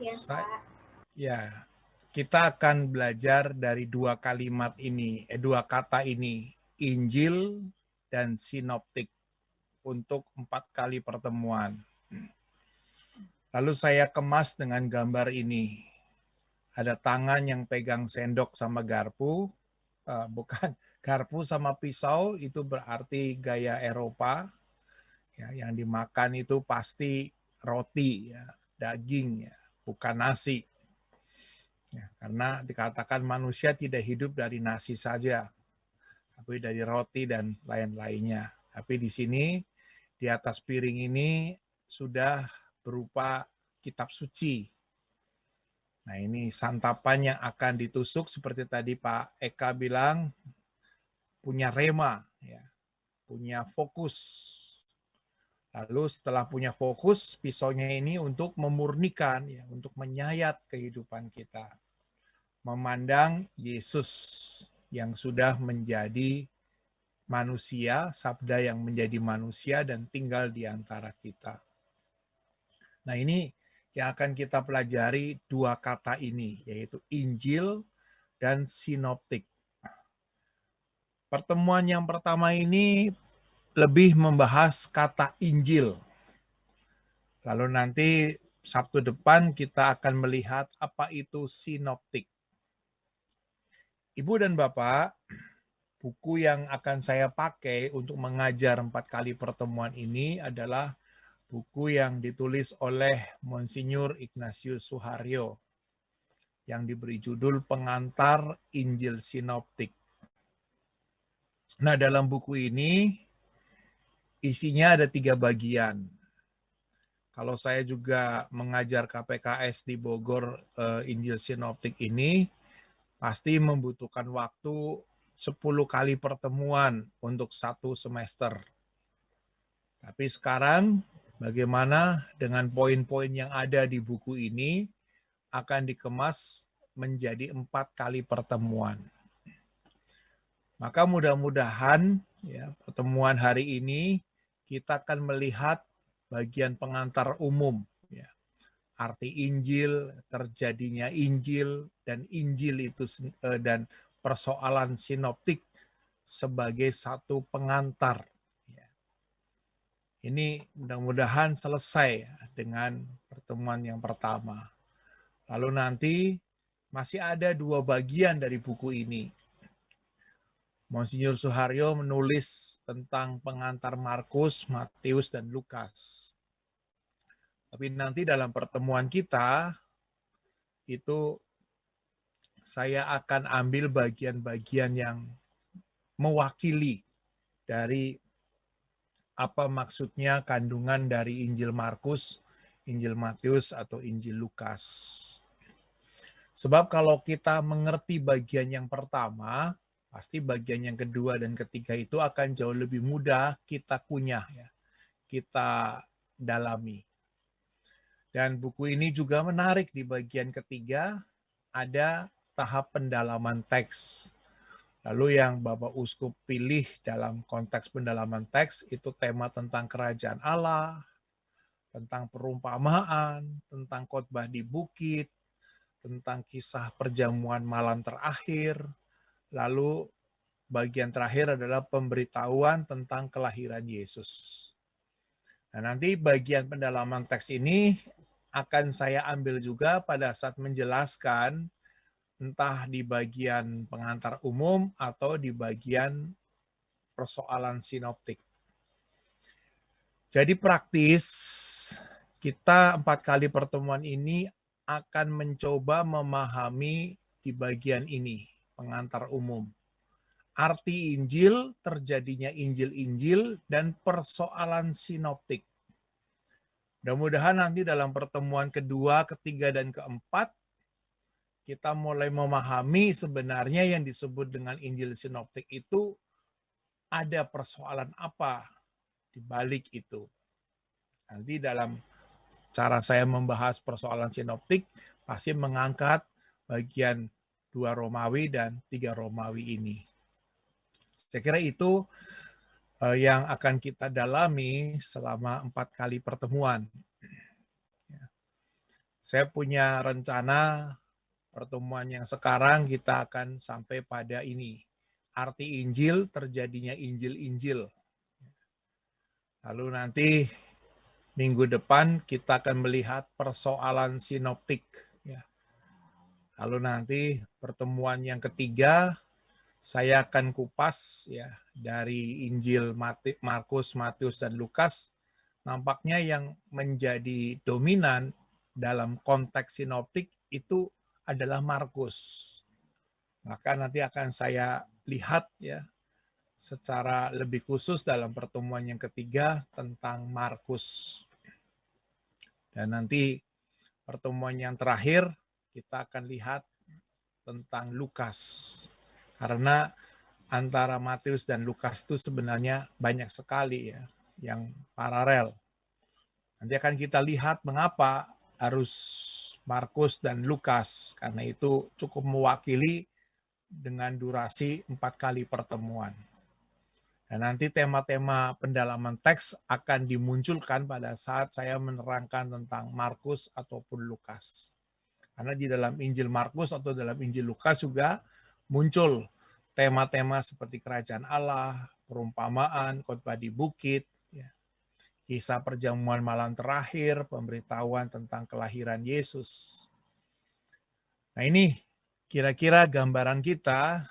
ya, Pak. Ya, kita akan belajar dari dua kalimat ini, dua kata ini, Injil dan sinoptik untuk 4 kali pertemuan. Lalu saya kemas dengan gambar ini. Ada tangan yang pegang sendok sama garpu, bukan garpu sama pisau, itu berarti gaya Eropa. Ya, yang dimakan itu pasti roti, ya, daging, ya, bukan nasi. Ya, karena dikatakan manusia tidak hidup dari nasi saja, tapi dari roti dan lain-lainnya. Tapi di sini, di atas piring ini sudah berupa kitab suci. Nah, ini santapan yang akan ditusuk seperti tadi Pak Eka bilang, punya rema, ya, punya fokus. Lalu setelah punya fokus, pisaunya ini untuk memurnikan, ya, untuk menyayat kehidupan kita. Memandang Yesus yang sudah menjadi manusia, sabda yang menjadi manusia dan tinggal di antara kita. Nah, ini yang akan kita pelajari dua kata ini, yaitu Injil dan sinoptik. Pertemuan yang pertama ini lebih membahas kata Injil. Lalu nanti Sabtu depan kita akan melihat apa itu sinoptik. Ibu dan Bapak, buku yang akan saya pakai untuk mengajar 4 kali pertemuan ini adalah buku yang ditulis oleh Monsinyur Ignatius Suharyo yang diberi judul Pengantar Injil Sinoptik. Nah, dalam buku ini isinya ada 3 bagian. Kalau saya juga mengajar KPKS di Bogor, Injil Sinoptik ini pasti membutuhkan waktu 10 kali pertemuan untuk 1 semester. Tapi sekarang bagaimana dengan poin-poin yang ada di buku ini akan dikemas menjadi 4 kali pertemuan. Maka mudah-mudahan ya, pertemuan hari ini kita akan melihat bagian pengantar umum, ya, arti Injil, terjadinya Injil, dan Injil itu dan persoalan sinoptik sebagai satu pengantar. Ini mudah-mudahan selesai dengan pertemuan yang pertama. Lalu nanti masih ada 2 bagian dari buku ini. Monsinyur Suharyo menulis tentang pengantar Markus, Matius, dan Lukas. Tapi nanti dalam pertemuan kita, itu saya akan ambil bagian-bagian yang mewakili dari apa maksudnya kandungan dari Injil Markus, Injil Matius, atau Injil Lukas. Sebab kalau kita mengerti bagian yang pertama, pasti bagian yang kedua dan ketiga itu akan jauh lebih mudah kita kunyah, ya, kita dalami. Dan buku ini juga menarik di bagian ketiga, ada tahap pendalaman teks. Lalu yang Bapak Uskup pilih dalam konteks pendalaman teks itu tema tentang kerajaan Allah, tentang perumpamaan, tentang khotbah di bukit, tentang kisah perjamuan malam terakhir, lalu bagian terakhir adalah pemberitahuan tentang kelahiran Yesus. Nah, nanti bagian pendalaman teks ini akan saya ambil juga pada saat menjelaskan entah di bagian pengantar umum atau di bagian persoalan sinoptik. Jadi praktis, kita 4 kali pertemuan ini akan mencoba memahami di bagian ini, pengantar umum. Arti Injil, terjadinya Injil-Injil, dan persoalan sinoptik. Mudah-mudahan nanti dalam pertemuan kedua, ketiga, dan keempat, kita mulai memahami sebenarnya yang disebut dengan Injil sinoptik itu ada persoalan apa di balik itu. Nanti dalam cara saya membahas persoalan sinoptik, pasti mengangkat bagian 2 Romawi dan 3 Romawi ini. Saya kira itu yang akan kita dalami selama 4 kali pertemuan. Saya punya rencana pertemuan yang sekarang kita akan sampai pada ini. Arti Injil, terjadinya Injil-Injil. Lalu nanti minggu depan kita akan melihat persoalan sinoptik. Ya. Lalu nanti pertemuan yang ketiga, saya akan kupas ya dari Injil Markus, Matius, dan Lukas. Nampaknya yang menjadi dominan dalam konteks sinoptik itu adalah Markus. Maka nanti akan saya lihat ya secara lebih khusus dalam pertemuan yang ketiga tentang Markus. Dan nanti pertemuan yang terakhir kita akan lihat tentang Lukas. Karena antara Matius dan Lukas itu sebenarnya banyak sekali ya yang paralel. Nanti akan kita lihat mengapa harus Markus dan Lukas, karena itu cukup mewakili dengan durasi 4 kali pertemuan. Dan nanti tema-tema pendalaman teks akan dimunculkan pada saat saya menerangkan tentang Markus ataupun Lukas. Karena di dalam Injil Markus atau dalam Injil Lukas juga muncul tema-tema seperti kerajaan Allah, perumpamaan, khotbah di bukit, ya, kisah perjamuan malam terakhir, pemberitahuan tentang kelahiran Yesus. Nah ini kira-kira gambaran kita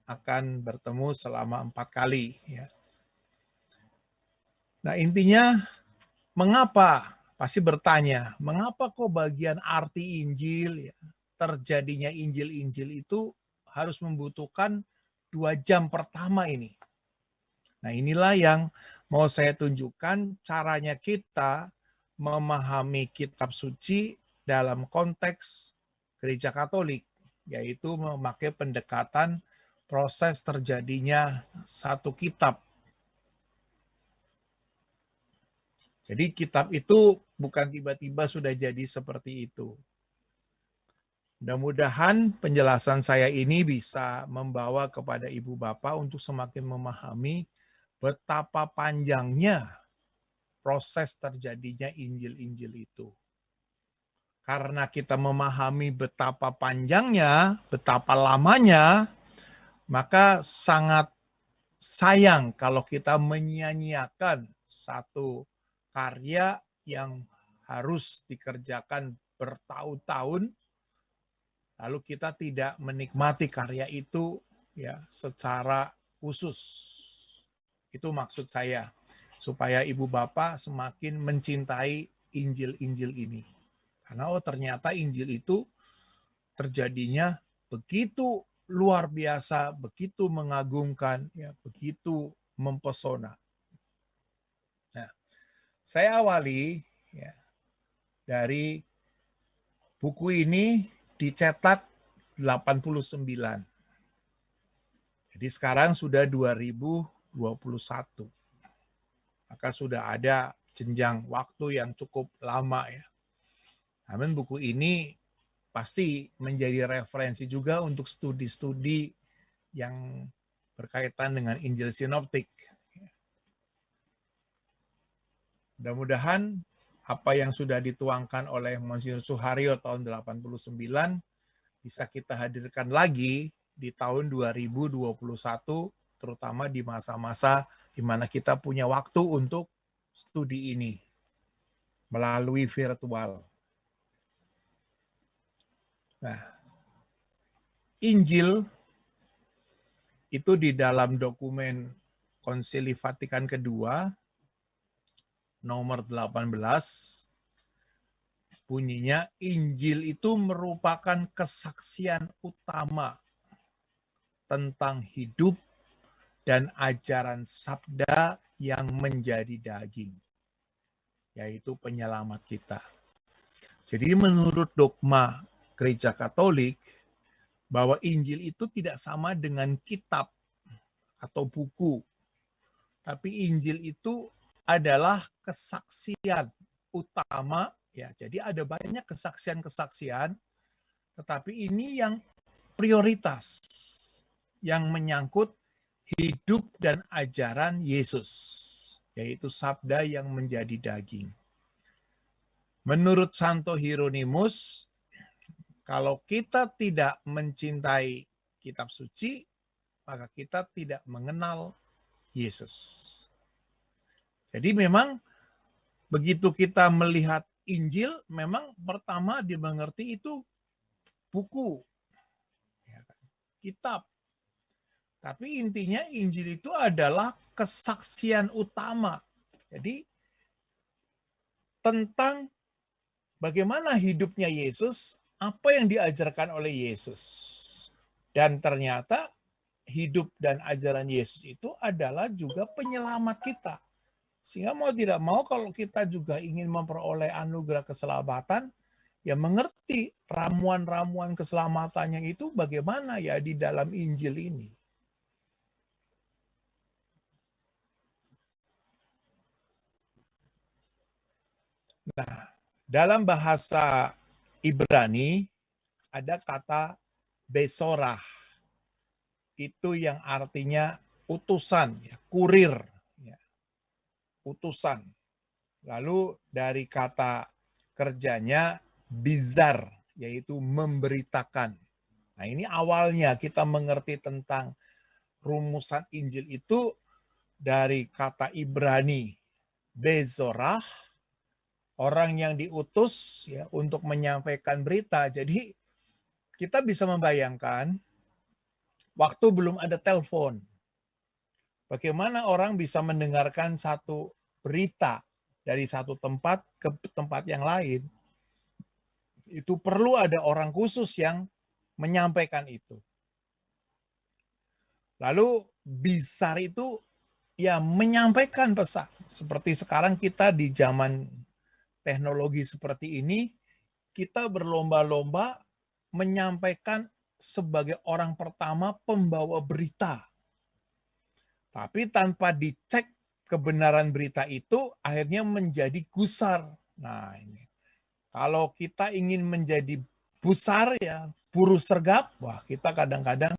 akan bertemu selama 4 kali. Ya. Nah intinya mengapa? Pasti bertanya, mengapa kok bagian arti Injil, ya, terjadinya Injil-Injil itu harus membutuhkan 2 jam pertama ini? Nah inilah yang mau saya tunjukkan caranya kita memahami kitab suci dalam konteks gereja Katolik, yaitu memakai pendekatan proses terjadinya satu kitab. Jadi kitab itu bukan tiba-tiba sudah jadi seperti itu. Mudah-mudahan penjelasan saya ini bisa membawa kepada Ibu Bapak untuk semakin memahami betapa panjangnya proses terjadinya Injil-Injil itu. Karena kita memahami betapa panjangnya, betapa lamanya, maka sangat sayang kalau kita menyia-nyiakan satu karya yang harus dikerjakan bertahun-tahun, lalu kita tidak menikmati karya itu ya secara khusus. Itu maksud saya, supaya Ibu Bapak semakin mencintai Injil-Injil ini. Karena ternyata Injil itu terjadinya begitu luar biasa, begitu mengagumkan, ya begitu mempesona. Nah, saya awali ya, dari buku ini dicetak 89. Jadi sekarang sudah 2021. Maka sudah ada jenjang waktu yang cukup lama ya. Namun buku ini pasti menjadi referensi juga untuk studi-studi yang berkaitan dengan Injil Sinoptik. Mudah-mudahan apa yang sudah dituangkan oleh Monsignor Suharyo tahun 89 bisa kita hadirkan lagi di tahun 2021, terutama di masa-masa di mana kita punya waktu untuk studi ini melalui virtual. Nah, Injil itu di dalam dokumen Konsili Vatikan kedua nomor 18 bunyinya Injil itu merupakan kesaksian utama tentang hidup dan ajaran sabda yang menjadi daging, yaitu penyelamat kita. Jadi menurut dogma Gereja Katolik, bahwa Injil itu tidak sama dengan kitab atau buku, tapi Injil itu adalah kesaksian utama, ya. Jadi ada banyak kesaksian-kesaksian, tetapi ini yang prioritas, yang menyangkut hidup dan ajaran Yesus, yaitu sabda yang menjadi daging. Menurut Santo Hieronymus, kalau kita tidak mencintai kitab suci, maka kita tidak mengenal Yesus. Jadi memang begitu kita melihat Injil, memang pertama dimengerti itu buku, kitab. Tapi intinya Injil itu adalah kesaksian utama. Jadi tentang bagaimana hidupnya Yesus, apa yang diajarkan oleh Yesus. Dan ternyata hidup dan ajaran Yesus itu adalah juga penyelamat kita. Sehingga mau tidak mau kalau kita juga ingin memperoleh anugerah keselamatan, ya mengerti ramuan-ramuan keselamatannya itu bagaimana ya di dalam Injil ini. Nah, dalam bahasa Ibrani ada kata besorah. Itu yang artinya utusan, ya, kurir, ya, utusan. Lalu dari kata kerjanya bizar, yaitu memberitakan. Nah, ini awalnya kita mengerti tentang rumusan Injil itu dari kata Ibrani bezorah, orang yang diutus ya untuk menyampaikan berita. Jadi kita bisa membayangkan waktu belum ada telepon, bagaimana orang bisa mendengarkan satu berita dari satu tempat ke tempat yang lain. Itu perlu ada orang khusus yang menyampaikan itu. Lalu bizar itu ya menyampaikan pesan. Seperti sekarang kita di zaman teknologi seperti ini, kita berlomba-lomba menyampaikan sebagai orang pertama pembawa berita. Tapi tanpa dicek kebenaran berita itu, akhirnya menjadi gusar. Nah ini, kalau kita ingin menjadi busar ya, buruh sergap, wah kita kadang-kadang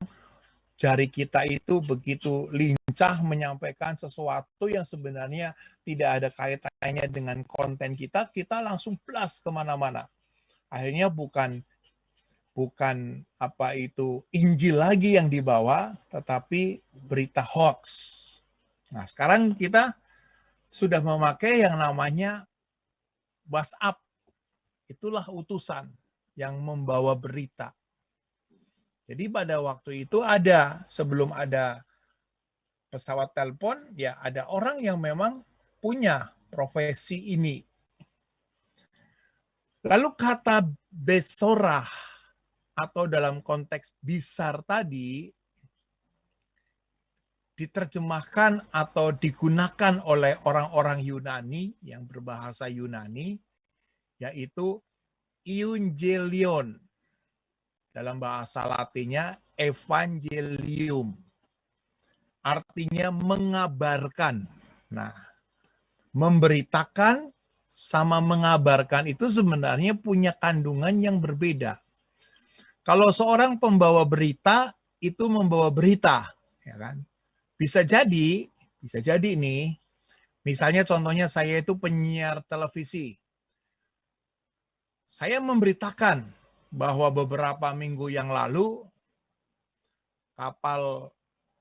jari kita itu begitu lincah menyampaikan sesuatu yang sebenarnya tidak ada kaitannya dengan konten kita, kita langsung blast kemana-mana. Akhirnya bukan apa itu Injil lagi yang dibawa, tetapi berita hoax. Nah sekarang kita sudah memakai yang namanya WhatsApp. Itulah utusan yang membawa berita. Jadi pada waktu itu ada, sebelum ada pesawat telepon, ya ada orang yang memang punya profesi ini. Lalu kata besorah atau dalam konteks bizar tadi diterjemahkan atau digunakan oleh orang-orang Yunani yang berbahasa Yunani, yaitu euangelion. Dalam bahasa Latinnya evangelium. Artinya mengabarkan. Nah, memberitakan sama mengabarkan itu sebenarnya punya kandungan yang berbeda. Kalau seorang pembawa berita itu membawa berita, ya kan? Bisa jadi nih, misalnya contohnya saya itu penyiar televisi. Saya memberitakan bahwa beberapa minggu yang lalu kapal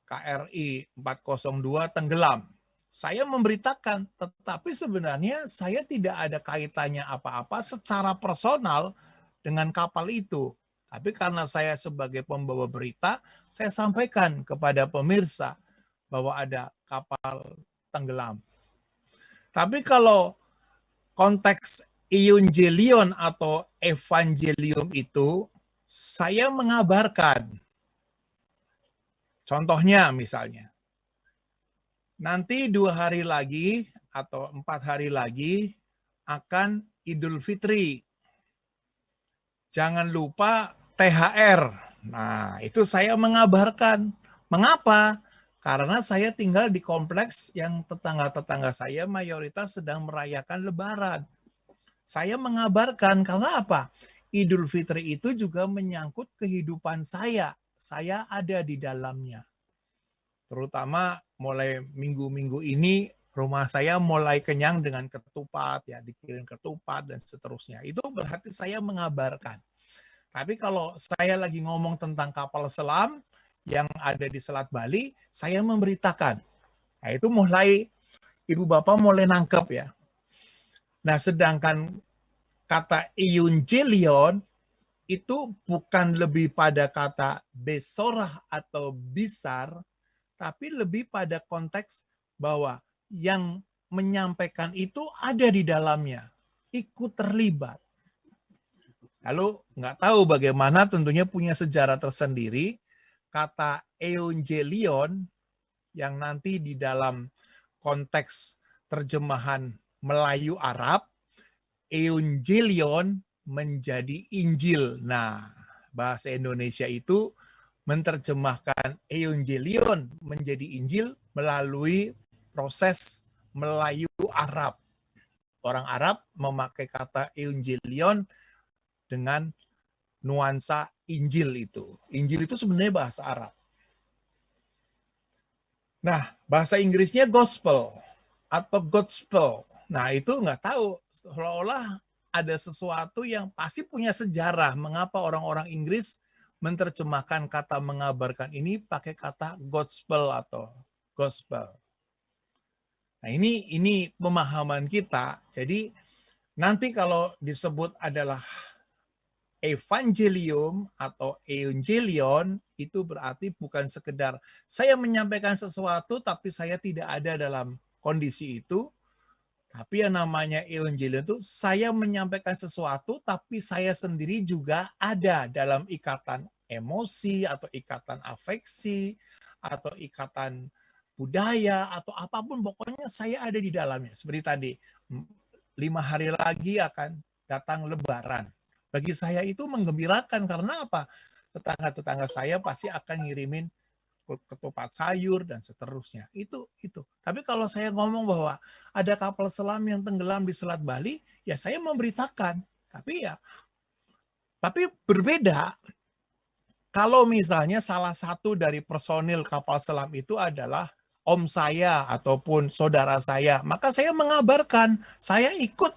KRI 402 tenggelam. Saya memberitakan, tetapi sebenarnya saya tidak ada kaitannya apa-apa secara personal dengan kapal itu. Tapi karena saya sebagai pembawa berita, saya sampaikan kepada pemirsa bahwa ada kapal tenggelam. Tapi kalau konteks euangelion atau evangelium itu, saya mengabarkan. Contohnya misalnya, nanti 2 hari lagi atau 4 hari lagi akan Idul Fitri. Jangan lupa THR. Nah, itu saya mengabarkan. Mengapa? Karena saya tinggal di kompleks yang tetangga-tetangga saya mayoritas sedang merayakan Lebaran. Saya mengabarkan karena apa? Idul Fitri itu juga menyangkut kehidupan saya. Saya ada di dalamnya. Terutama mulai minggu-minggu ini Rumah saya mulai kenyang dengan ketupat, ya dikirim ketupat dan seterusnya. Itu berarti saya mengabarkan. Tapi kalau saya lagi ngomong tentang kapal selam yang ada di Selat Bali, saya memberitakan. Nah, itu mulai Ibu Bapak mulai nangkep ya. Nah, sedangkan kata Evangelion itu bukan lebih pada kata besorah atau bisar, tapi lebih pada konteks bahwa yang menyampaikan itu ada di dalamnya, ikut terlibat. Lalu nggak tahu bagaimana, tentunya punya sejarah tersendiri, kata Evangelion yang nanti di dalam konteks terjemahan Melayu Arab, Evangelion menjadi Injil. Nah, bahasa Indonesia itu menerjemahkan Evangelion menjadi Injil melalui proses Melayu Arab. Orang Arab memakai kata Evangelion dengan nuansa Injil itu. Injil itu sebenarnya bahasa Arab. Nah, bahasa Inggrisnya gospel atau gospel. Nah, itu nggak tahu. Seolah-olah ada sesuatu yang pasti punya sejarah. Mengapa orang-orang Inggris menerjemahkan kata mengabarkan ini pakai kata gospel atau gospel. Nah, ini pemahaman kita. Jadi, nanti kalau disebut adalah evangelium atau evangelion, itu berarti bukan sekedar saya menyampaikan sesuatu tapi saya tidak ada dalam kondisi itu. Tapi yang namanya evangelion itu saya menyampaikan sesuatu tapi saya sendiri juga ada dalam ikatan emosi atau ikatan afeksi atau ikatan budaya atau apapun, pokoknya saya ada di dalamnya. Seperti tadi, 5 hari lagi akan datang Lebaran. Bagi saya itu menggembirakan, karena apa? Tetangga-tetangga saya pasti akan ngirimin ketupat sayur dan seterusnya. Itu. Tapi kalau saya ngomong bahwa ada kapal selam yang tenggelam di Selat Bali, ya saya memberitakan. Tapi berbeda kalau misalnya salah satu dari personil kapal selam itu adalah om saya ataupun saudara saya, maka saya mengabarkan, saya ikut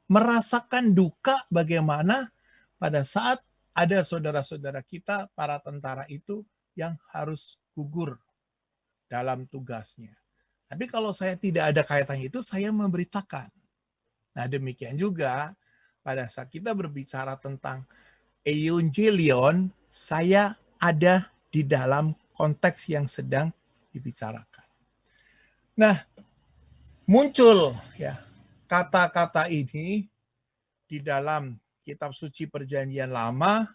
merasakan duka bagaimana pada saat ada saudara-saudara kita, para tentara itu yang harus gugur dalam tugasnya. Tapi kalau saya tidak ada kaitannya itu, saya memberitakan. Nah, demikian juga pada saat kita berbicara tentang Evangelion, saya ada di dalam konteks yang sedang dibicarakan. Nah, muncul ya kata-kata ini di dalam kitab suci Perjanjian Lama,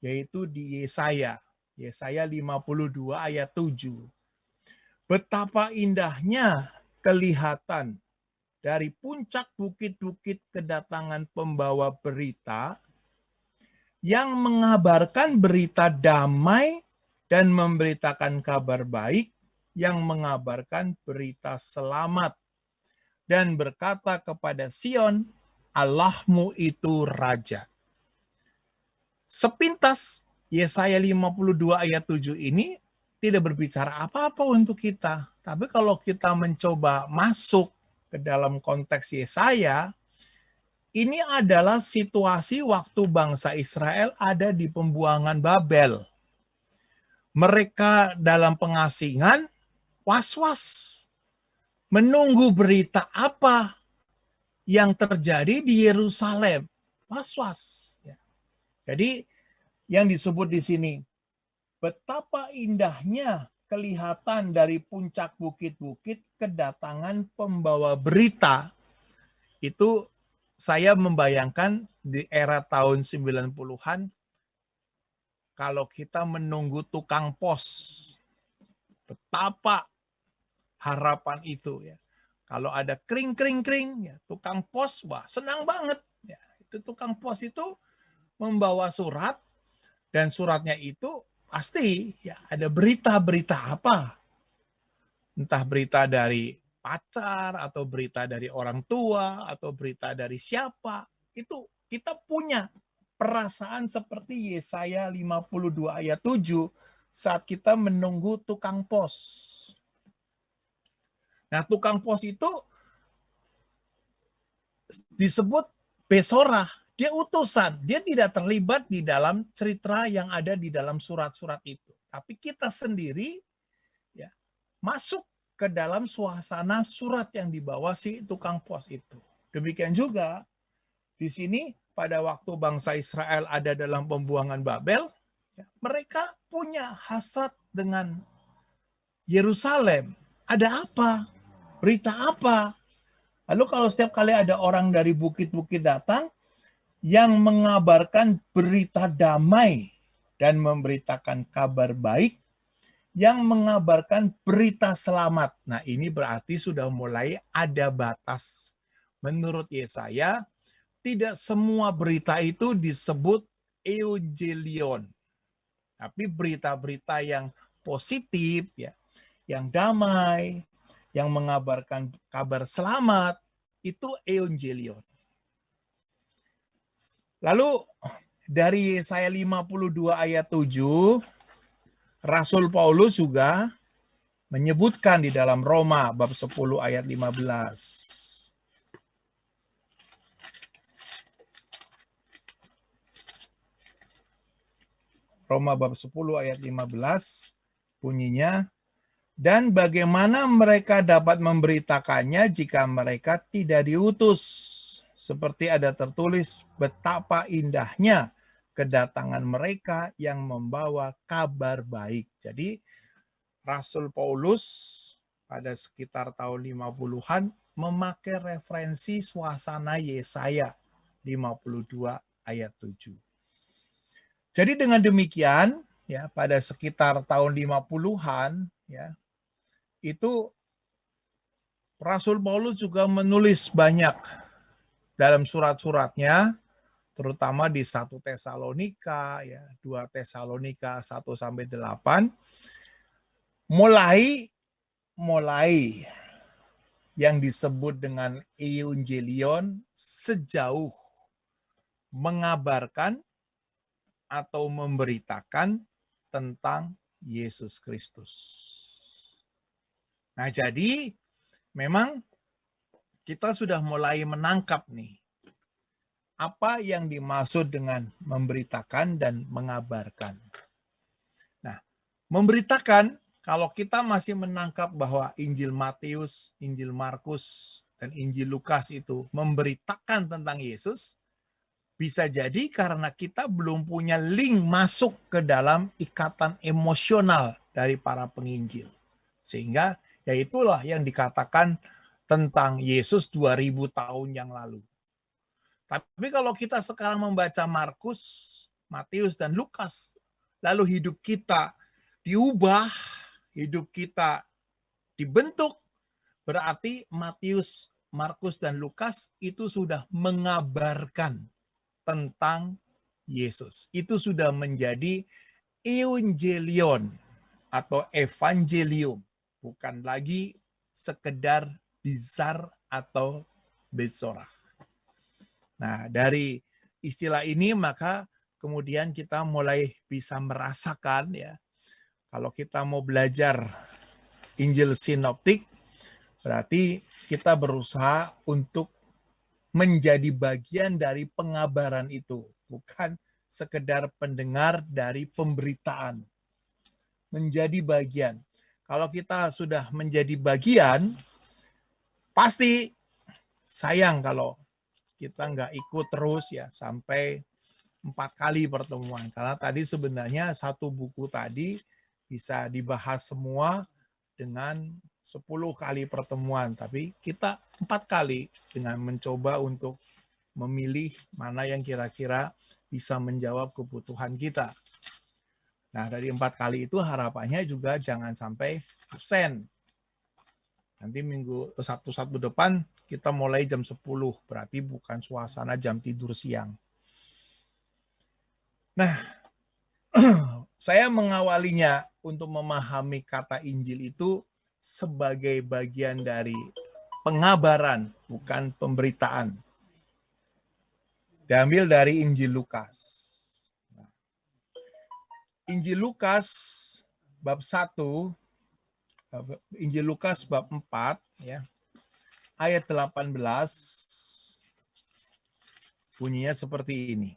yaitu di Yesaya 52 ayat 7. Betapa indahnya kelihatan dari puncak bukit-bukit kedatangan pembawa berita yang mengabarkan berita damai dan memberitakan kabar baik, yang mengabarkan berita selamat dan berkata kepada Sion, Allahmu itu Raja. Sepintas Yesaya 52 ayat 7 ini tidak berbicara apa-apa untuk kita. Tapi kalau kita mencoba masuk ke dalam konteks Yesaya, ini adalah situasi waktu bangsa Israel ada di pembuangan Babel. Mereka dalam pengasingan, was-was. Menunggu berita apa yang terjadi di Yerusalem. Was-was. Jadi yang disebut di sini, betapa indahnya kelihatan dari puncak bukit-bukit kedatangan pembawa berita. Itu saya membayangkan di era tahun 90-an, kalau kita menunggu tukang pos, betapa harapan itu ya. Kalau ada kring-kring-kring, ya, tukang pos, wah senang banget. Ya, itu tukang pos itu membawa surat, dan suratnya itu pasti ya ada berita-berita apa. Entah berita dari pacar, atau berita dari orang tua, atau berita dari siapa. Itu kita punya perasaan seperti Yesaya 52 ayat 7 saat kita menunggu tukang pos. Nah, tukang pos itu disebut besorah. Dia utusan. Dia tidak terlibat di dalam cerita yang ada di dalam surat-surat itu. Tapi kita sendiri ya masuk ke dalam suasana surat yang dibawa si tukang pos itu. Demikian juga di sini pada waktu bangsa Israel ada dalam pembuangan Babel, ya, mereka punya hasrat dengan Yerusalem. Ada apa? Berita apa? Lalu kalau setiap kali ada orang dari bukit-bukit datang yang mengabarkan berita damai dan memberitakan kabar baik, yang mengabarkan berita selamat. Nah, ini berarti sudah mulai ada batas. Menurut Yesaya, tidak semua berita itu disebut euangelion. Tapi berita-berita yang positif, ya, yang damai, yang mengabarkan kabar selamat, itu euangelion. Lalu dari Yesaya 52 ayat 7, Rasul Paulus juga menyebutkan di dalam Roma bab 10 ayat 15. Roma bab 10 ayat 15 bunyinya, dan bagaimana mereka dapat memberitakannya jika mereka tidak diutus? Seperti ada tertulis, betapa indahnya kedatangan mereka yang membawa kabar baik. Jadi Rasul Paulus pada sekitar tahun 50-an memakai referensi suasana Yesaya 52 ayat 7. Jadi dengan demikian, ya, pada sekitar tahun 50-an, ya, itu Rasul Paulus juga menulis banyak dalam surat-suratnya, terutama di 1 Tesalonika, ya, 2 Tesalonika 1-8, mulai yang disebut dengan euangelion sejauh mengabarkan atau memberitakan tentang Yesus Kristus. Nah, jadi memang kita sudah mulai menangkap nih apa yang dimaksud dengan memberitakan dan mengabarkan. Nah, memberitakan, kalau kita masih menangkap bahwa Injil Matius, Injil Markus, dan Injil Lukas itu memberitakan tentang Yesus, bisa jadi karena kita belum punya link masuk ke dalam ikatan emosional dari para penginjil. Sehingga ya itulah yang dikatakan tentang Yesus 2000 tahun yang lalu. Tapi kalau kita sekarang membaca Markus, Matius, dan Lukas, lalu hidup kita diubah, hidup kita dibentuk, berarti Matius, Markus, dan Lukas itu sudah mengabarkan tentang Yesus. Itu sudah menjadi euangelion atau evangelium, bukan lagi sekedar bizar atau besorah. Nah, dari istilah ini maka kemudian kita mulai bisa merasakan, ya, kalau kita mau belajar Injil sinoptik, berarti kita berusaha untuk menjadi bagian dari pengabaran itu, bukan sekedar pendengar dari pemberitaan. Menjadi bagian. Kalau kita sudah menjadi bagian, pasti sayang kalau kita nggak ikut terus, ya, sampai 4 kali pertemuan. Karena tadi sebenarnya satu buku tadi bisa dibahas semua dengan 10 kali pertemuan. Tapi kita 4 kali dengan mencoba untuk memilih mana yang kira-kira bisa menjawab kebutuhan kita. Nah, dari 4 kali itu harapannya juga jangan sampai absen. Nanti Sabtu depan kita mulai jam 10, berarti bukan suasana jam tidur siang. Nah, saya mengawalinya untuk memahami kata Injil itu sebagai bagian dari pengabaran, bukan pemberitaan. Diambil dari Injil Lukas. Injil Lukas bab 1 Injil Lukas bab 4 ya. Ayat 18 bunyinya seperti ini.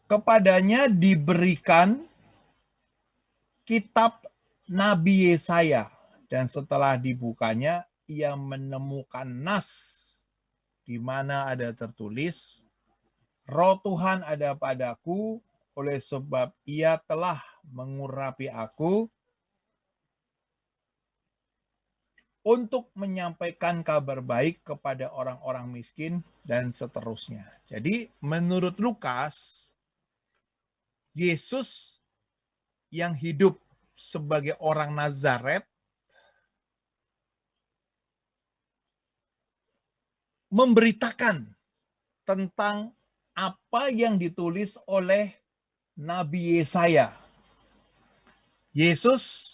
Kepadanya diberikan kitab Nabi Yesaya, dan setelah dibukanya ia menemukan nas di mana ada tertulis, Roh Tuhan ada padaku, oleh sebab ia telah mengurapi aku untuk menyampaikan kabar baik kepada orang-orang miskin, dan seterusnya. Jadi menurut Lukas, Yesus yang hidup sebagai orang Nazaret memberitakan tentang apa yang ditulis oleh Nabi Yesaya. Yesus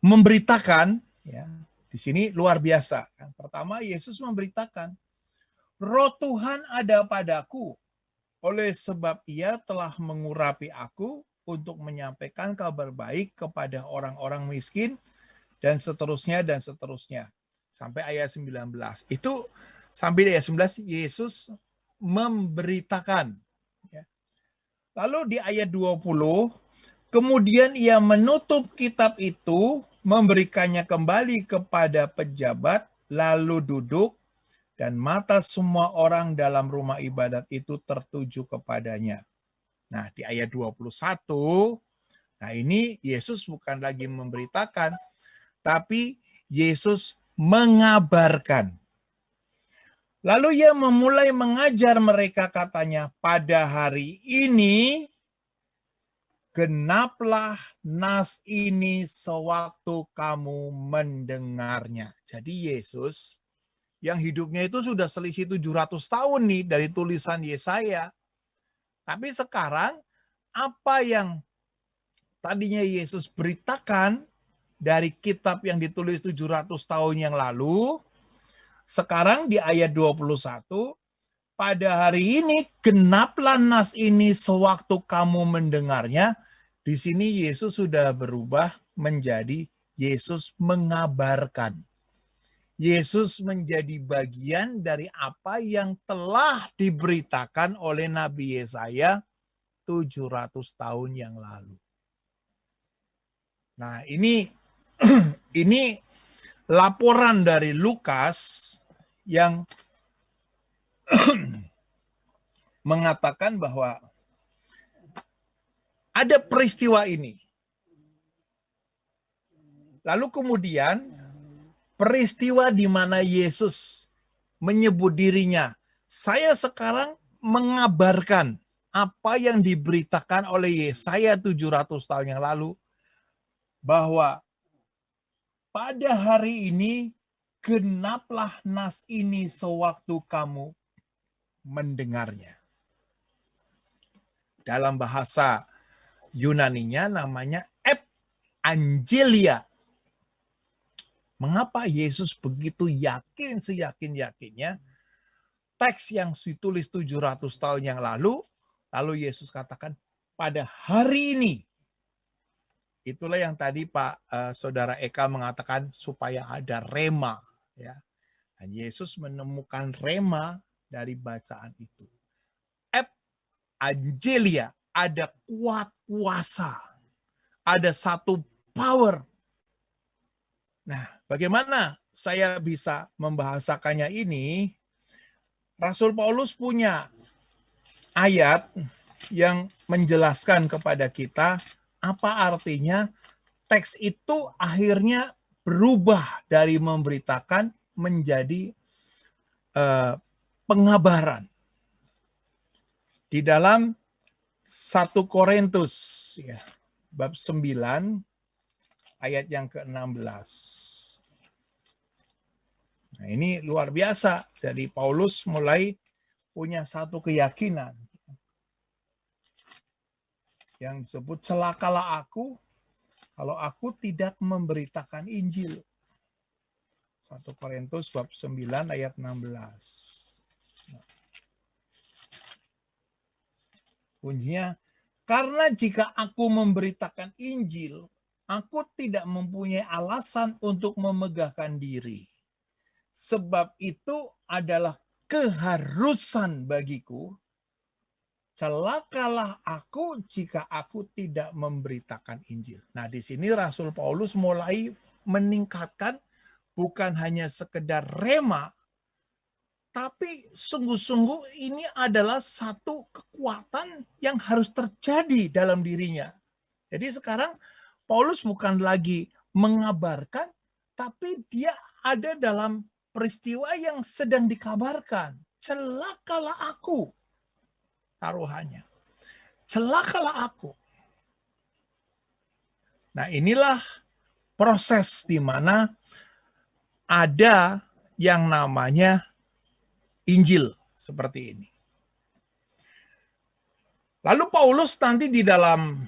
memberitakan, ya, di sini luar biasa. Yang pertama, Yesus memberitakan, Roh Tuhan ada padaku, oleh sebab ia telah mengurapi aku untuk menyampaikan kabar baik kepada orang-orang miskin, dan seterusnya, dan seterusnya. Sampai ayat 19. Itu sampai ayat 19, Yesus memberitakan. Lalu di ayat 20, kemudian ia menutup kitab itu, memberikannya kembali kepada pejabat, lalu duduk, dan mata semua orang dalam rumah ibadat itu tertuju kepadanya. Nah, di ayat 21, nah ini Yesus bukan lagi memberitakan, tapi Yesus mengabarkan. Lalu ia memulai mengajar mereka, katanya, pada hari ini genaplah nas ini sewaktu kamu mendengarnya. Jadi Yesus yang hidupnya itu sudah selisih 700 tahun nih dari tulisan Yesaya. Tapi sekarang apa yang tadinya Yesus beritakan dari kitab yang ditulis 700 tahun yang lalu, sekarang di ayat 21, pada hari ini genaplah nas ini sewaktu kamu mendengarnya. Di sini Yesus sudah berubah menjadi Yesus mengabarkan. Yesus menjadi bagian dari apa yang telah diberitakan oleh Nabi Yesaya 700 tahun yang lalu. Nah, ini laporan dari Lukas yang mengatakan bahwa ada peristiwa ini. Lalu kemudian peristiwa di mana Yesus menyebut dirinya, saya sekarang mengabarkan apa yang diberitakan oleh Yesaya 700 tahun yang lalu, bahwa pada hari ini genaplah nas ini sewaktu kamu mendengarnya. Dalam bahasa Yunaninya namanya Evangelia. Mengapa Yesus begitu yakin, seyakin-yakinnya teks yang ditulis 700 tahun yang lalu Yesus katakan pada hari ini. Itulah yang tadi Pak Saudara Eka mengatakan supaya ada rema, ya. Dan Yesus menemukan rema dari bacaan itu. Evangelia, ada kuasa, ada satu power. Nah, bagaimana saya bisa membahasakannya ini? Rasul Paulus punya ayat yang menjelaskan kepada kita apa artinya teks itu akhirnya berubah dari memberitakan menjadi pengabaran. Di dalam 1 Korintus ya, bab 9 ayat yang ke-16. Nah, ini luar biasa. Jadi Paulus mulai punya satu keyakinan yang disebut celakalah aku kalau aku tidak memberitakan Injil. 1 Korintus bab 9 ayat 16. Kuncinya, karena jika aku memberitakan Injil, aku tidak mempunyai alasan untuk memegahkan diri. Sebab itu adalah keharusan bagiku. Celakalah aku jika aku tidak memberitakan Injil. Nah, di sini Rasul Paulus mulai meningkatkan bukan hanya sekedar rema, tapi sungguh-sungguh ini adalah satu kekuatan yang harus terjadi dalam dirinya. Jadi sekarang Paulus bukan lagi mengabarkan, tapi dia ada dalam peristiwa yang sedang dikabarkan. Celakalah aku. Taruhannya. Celakalah aku. Nah, inilah proses di mana ada yang namanya Injil seperti ini. Lalu Paulus nanti di dalam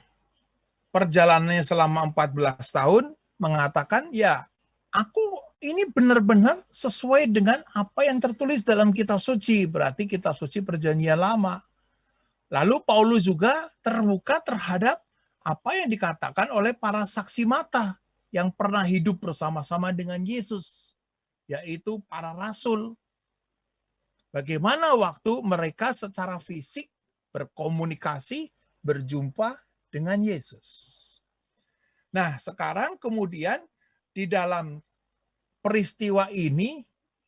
perjalanannya selama 14 tahun mengatakan, ya, aku ini benar-benar sesuai dengan apa yang tertulis dalam kitab suci. Berarti kitab suci perjanjian lama. Lalu Paulus juga terbuka terhadap apa yang dikatakan oleh para saksi mata yang pernah hidup bersama-sama dengan Yesus, yaitu para rasul. Bagaimana waktu mereka secara fisik berkomunikasi, berjumpa dengan Yesus. Nah, sekarang kemudian di dalam peristiwa ini,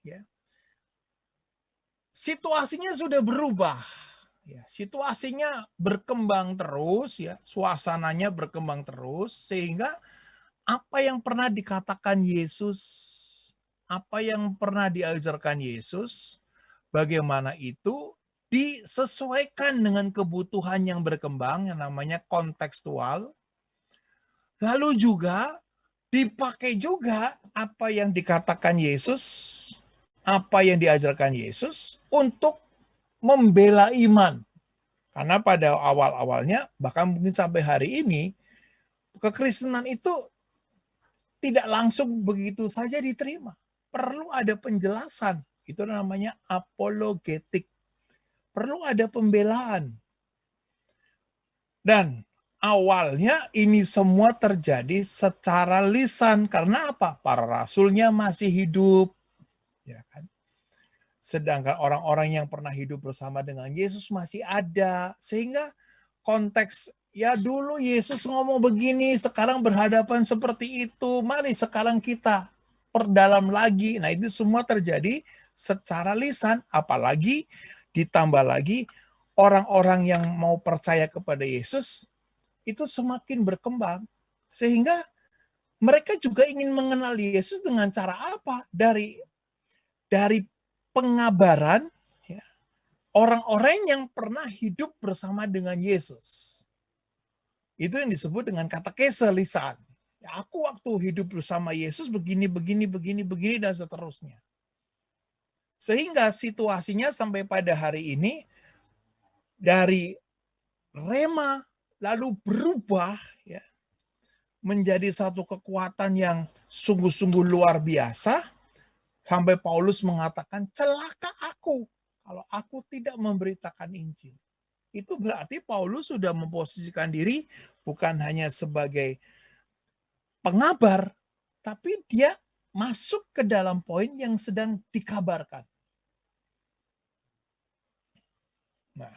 ya, situasinya sudah berubah. Ya, situasinya berkembang terus, ya, suasananya berkembang terus, sehingga apa yang pernah dikatakan Yesus, apa yang pernah diajarkan Yesus, bagaimana itu disesuaikan dengan kebutuhan yang berkembang, yang namanya kontekstual, lalu juga dipakai juga apa yang dikatakan Yesus, apa yang diajarkan Yesus untuk membela iman. Karena pada awal-awalnya, bahkan mungkin sampai hari ini, kekristenan itu tidak langsung begitu saja diterima. Perlu ada penjelasan. Itu namanya apologetik. Perlu ada pembelaan. Dan awalnya ini semua terjadi secara lisan. Karena apa? Para rasulnya masih hidup. Ya kan? Sedangkan orang-orang yang pernah hidup bersama dengan Yesus masih ada. Sehingga konteks, ya dulu Yesus ngomong begini, sekarang berhadapan seperti itu. Mari sekarang kita perdalam lagi. Nah, itu semua terjadi secara lisan. Apalagi ditambah lagi orang-orang yang mau percaya kepada Yesus itu semakin berkembang. Sehingga mereka juga ingin mengenal Yesus dengan cara apa? Dari pengabaran, ya, orang-orang yang pernah hidup bersama dengan Yesus. Itu yang disebut dengan katekese lisan. Ya, aku waktu hidup bersama Yesus begini, dan seterusnya. Sehingga situasinya sampai pada hari ini, dari rema lalu berubah, ya, menjadi satu kekuatan yang sungguh-sungguh luar biasa. Sampai Paulus mengatakan, celaka aku kalau aku tidak memberitakan Injil. Itu berarti Paulus sudah memposisikan diri bukan hanya sebagai pengabar, tapi dia masuk ke dalam poin yang sedang dikabarkan. Nah,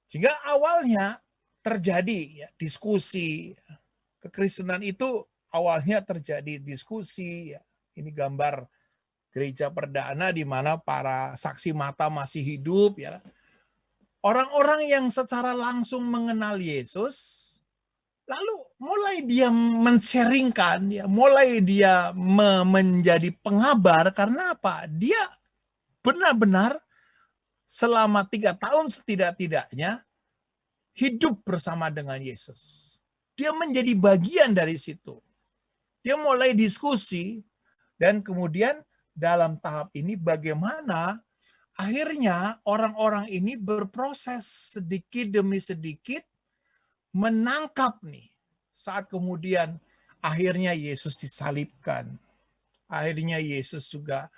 sehingga awalnya terjadi, ya, diskusi. Kekristenan itu awalnya terjadi diskusi. Ya. Ini gambar gereja perdana di mana para saksi mata masih hidup, ya. Orang-orang yang secara langsung mengenal Yesus, lalu mulai dia men-sharingkan, ya, mulai dia menjadi pengabar. Karena apa? Dia benar-benar selama 3 tahun setidak-tidaknya hidup bersama dengan Yesus. Dia menjadi bagian dari situ. Dia mulai diskusi, dan kemudian dalam tahap ini bagaimana akhirnya orang-orang ini berproses sedikit demi sedikit menangkap nih, saat kemudian akhirnya Yesus disalibkan. Akhirnya Yesus juga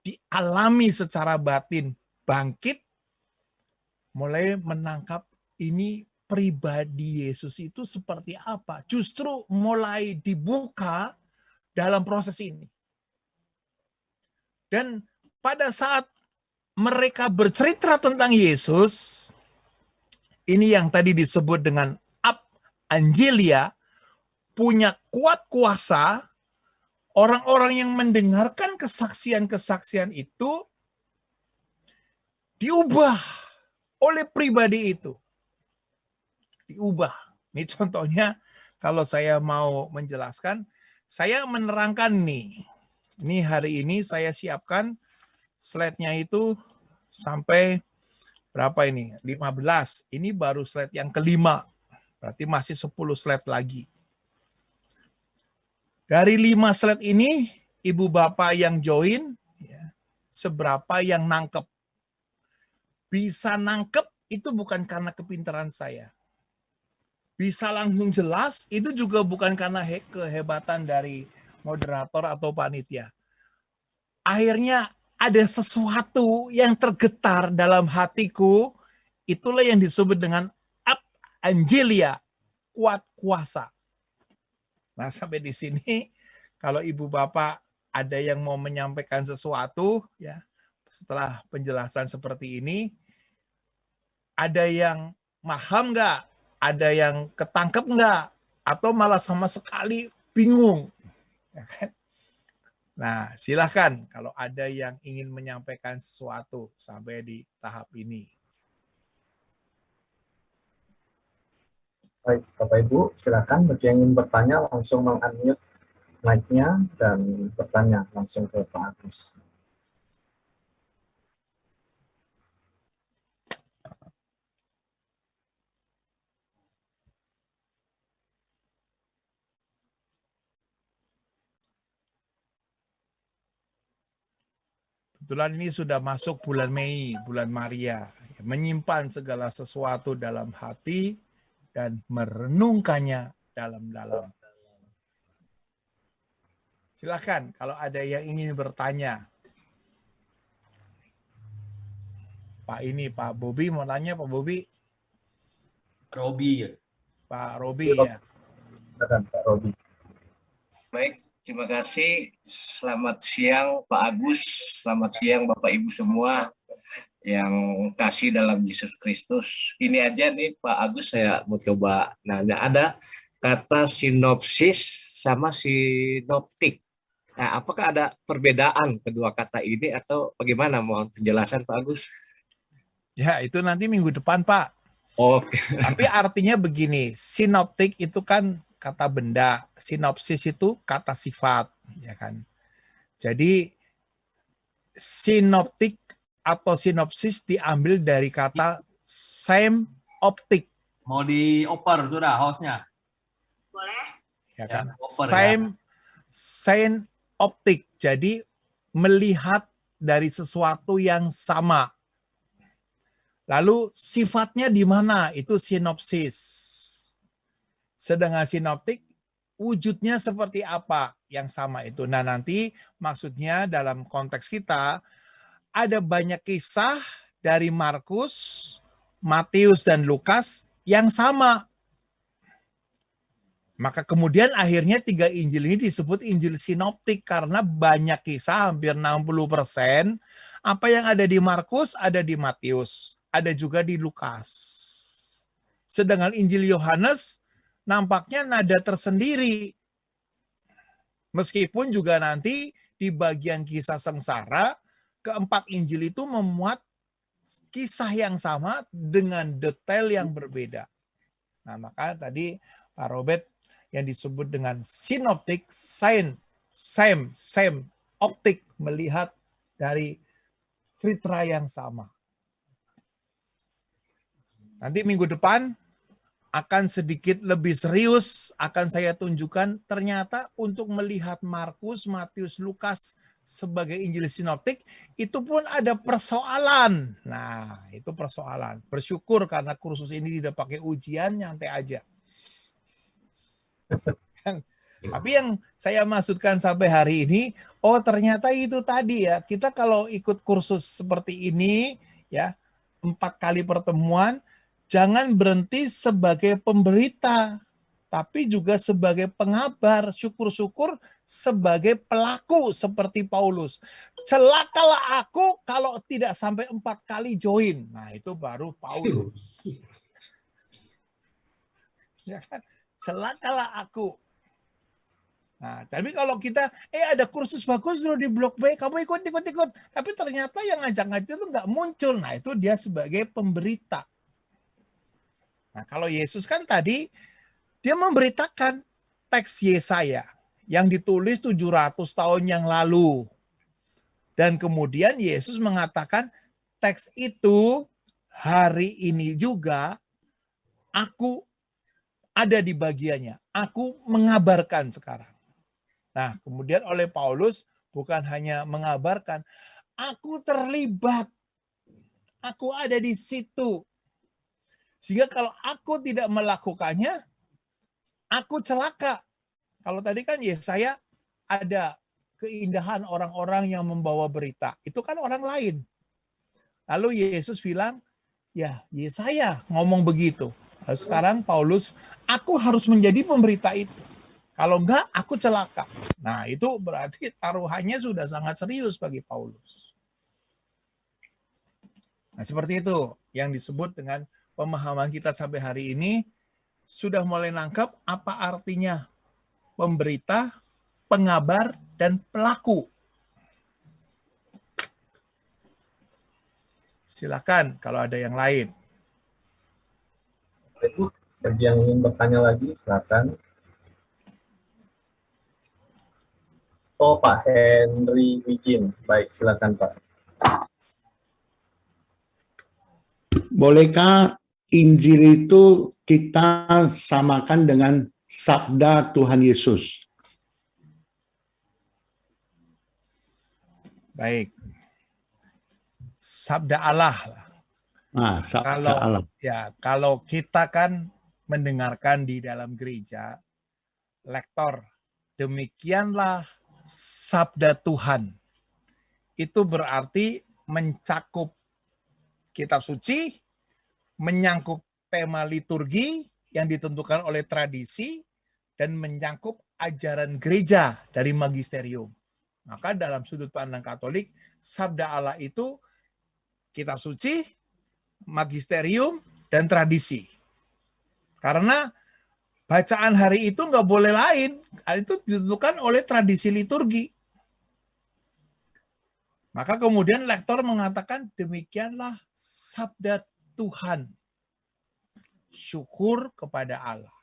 dialami secara batin bangkit, mulai menangkap ini pribadi Yesus itu seperti apa. Justru mulai dibuka dalam proses ini. Dan pada saat mereka bercerita tentang Yesus, ini yang tadi disebut dengan Angelia, punya kuat kuasa, orang-orang yang mendengarkan kesaksian-kesaksian itu diubah oleh pribadi itu. Diubah. Ini contohnya kalau saya mau menjelaskan, saya menerangkan nih. Ini hari ini saya siapkan slide-nya itu sampai berapa ini? 15. Ini baru slide yang kelima. Berarti masih 10 slide lagi. Dari 5 slide ini, ibu bapak yang join, ya, seberapa yang nangkep. Bisa nangkep itu bukan karena kepintaran saya. Bisa langsung jelas, itu juga bukan karena kehebatan dari moderator atau panitia. Akhirnya ada sesuatu yang tergetar dalam hatiku, itulah yang disebut dengan Angelia, kuat kuasa. Nah, sampai di sini, kalau ibu bapak ada yang mau menyampaikan sesuatu, ya, setelah penjelasan seperti ini, ada yang paham nggak? Ada yang ketangkep nggak? Atau malah sama sekali bingung? Ya kan? Nah, silahkan kalau ada yang ingin menyampaikan sesuatu sampai di tahap ini. Baik, Bapak Ibu, silakan bagi yang ingin bertanya langsung meng-unmute mic-nya dan bertanya langsung ke Pak Agus. Kebetulan ini sudah masuk bulan Mei, bulan Maria. Menyimpan segala sesuatu dalam hati dan merenungkannya dalam-dalam. Silakan kalau ada yang ingin bertanya. Pak Bobi mau nanya, Pak Bobi? Robi ya. Pak Robi ya. Pak Robi. Baik, terima kasih. Selamat siang Pak Agus, selamat siang Bapak Ibu semua yang kasih dalam Yesus Kristus. Ini aja nih Pak Agus, saya mau coba nanya. Ada kata sinopsis sama sinoptik. Nah, apakah ada perbedaan kedua kata ini atau bagaimana? Mohon penjelasan Pak Agus. Ya, itu nanti minggu depan, Pak. Oke. Tapi artinya begini, sinoptik itu kan kata benda, sinopsis itu kata sifat, ya kan. Jadi sinoptik atau sinopsis diambil dari kata synoptic. Mau dioper sudah hostnya. Boleh. Ya kan. Ya, Synoptic. Jadi melihat dari sesuatu yang sama. Lalu sifatnya di mana? Itu sinopsis. Sedangkan sinoptik, wujudnya seperti apa yang sama itu. Nah, nanti maksudnya dalam konteks kita, ada banyak kisah dari Markus, Matius, dan Lukas yang sama. Maka kemudian akhirnya 3 Injil ini disebut Injil sinoptik karena banyak kisah, hampir 60%. Apa yang ada di Markus, ada di Matius. Ada juga di Lukas. Sedangkan Injil Yohanes nampaknya nada tersendiri. Meskipun juga nanti di bagian kisah sengsara, keempat Injil itu memuat kisah yang sama dengan detail yang berbeda. Nah, maka tadi Pak Robert yang disebut dengan sinoptik, optik, melihat dari cerita yang sama. Nanti minggu depan akan sedikit lebih serius, akan saya tunjukkan ternyata untuk melihat Markus, Matius, Lukas sebagai Injil sinoptik, itu pun ada persoalan. Nah, itu persoalan. Bersyukur karena kursus ini tidak pakai ujian, nyantai aja. Tapi yang saya maksudkan sampai hari ini, oh ternyata itu tadi ya, kita kalau ikut kursus seperti ini, ya, 4 kali pertemuan, jangan berhenti sebagai pemberita, tapi juga sebagai pengabar, syukur-syukur sebagai pelaku seperti Paulus. Celakalah aku kalau tidak sampai 4 kali join. Nah, itu baru Paulus. Ya kan? Celakalah aku. Nah, tapi kalau kita, ada kursus bagus loh di Blok B, kamu ikut. Tapi ternyata yang ngajak-ngajak itu nggak muncul. Nah, itu dia sebagai pemberita. Nah, kalau Yesus kan tadi, dia memberitakan teks Yesaya yang ditulis 700 tahun yang lalu. Dan kemudian Yesus mengatakan, teks itu hari ini juga aku ada di bagiannya. Aku mengabarkan sekarang. Nah, kemudian oleh Paulus bukan hanya mengabarkan, aku terlibat, aku ada di situ. Sehingga kalau aku tidak melakukannya, aku celaka. Kalau tadi kan Yesaya ada keindahan orang-orang yang membawa berita. Itu kan orang lain. Lalu Yesus bilang, ya Yesaya ngomong begitu. Lalu sekarang Paulus, aku harus menjadi pemberita itu. Kalau enggak, aku celaka. Nah, itu berarti taruhannya sudah sangat serius bagi Paulus. Nah, seperti itu yang disebut dengan pemahaman kita sampai hari ini. Sudah mulai nangkap apa artinya pemberita, pengabar, dan pelaku. Silakan kalau ada yang lain. Bagi yang ingin bertanya lagi, silakan. Oh, Pak Henry Wijin. Baik, silakan Pak. Bolehkah Injil itu kita samakan dengan sabda Tuhan Yesus? Baik. Sabda Allah. Sabda Allah. Kalau kita kan mendengarkan di dalam gereja, lektor, demikianlah sabda Tuhan. Itu berarti mencakup kitab suci, menyangkut tema liturgi yang ditentukan oleh tradisi, dan menyangkut ajaran gereja dari magisterium. Maka dalam sudut pandang Katolik, sabda Allah itu kitab suci, magisterium, dan tradisi. Karena bacaan hari itu nggak boleh lain. Itu ditentukan oleh tradisi liturgi. Maka kemudian lektor mengatakan, demikianlah sabda Tuhan. Syukur kepada Allah.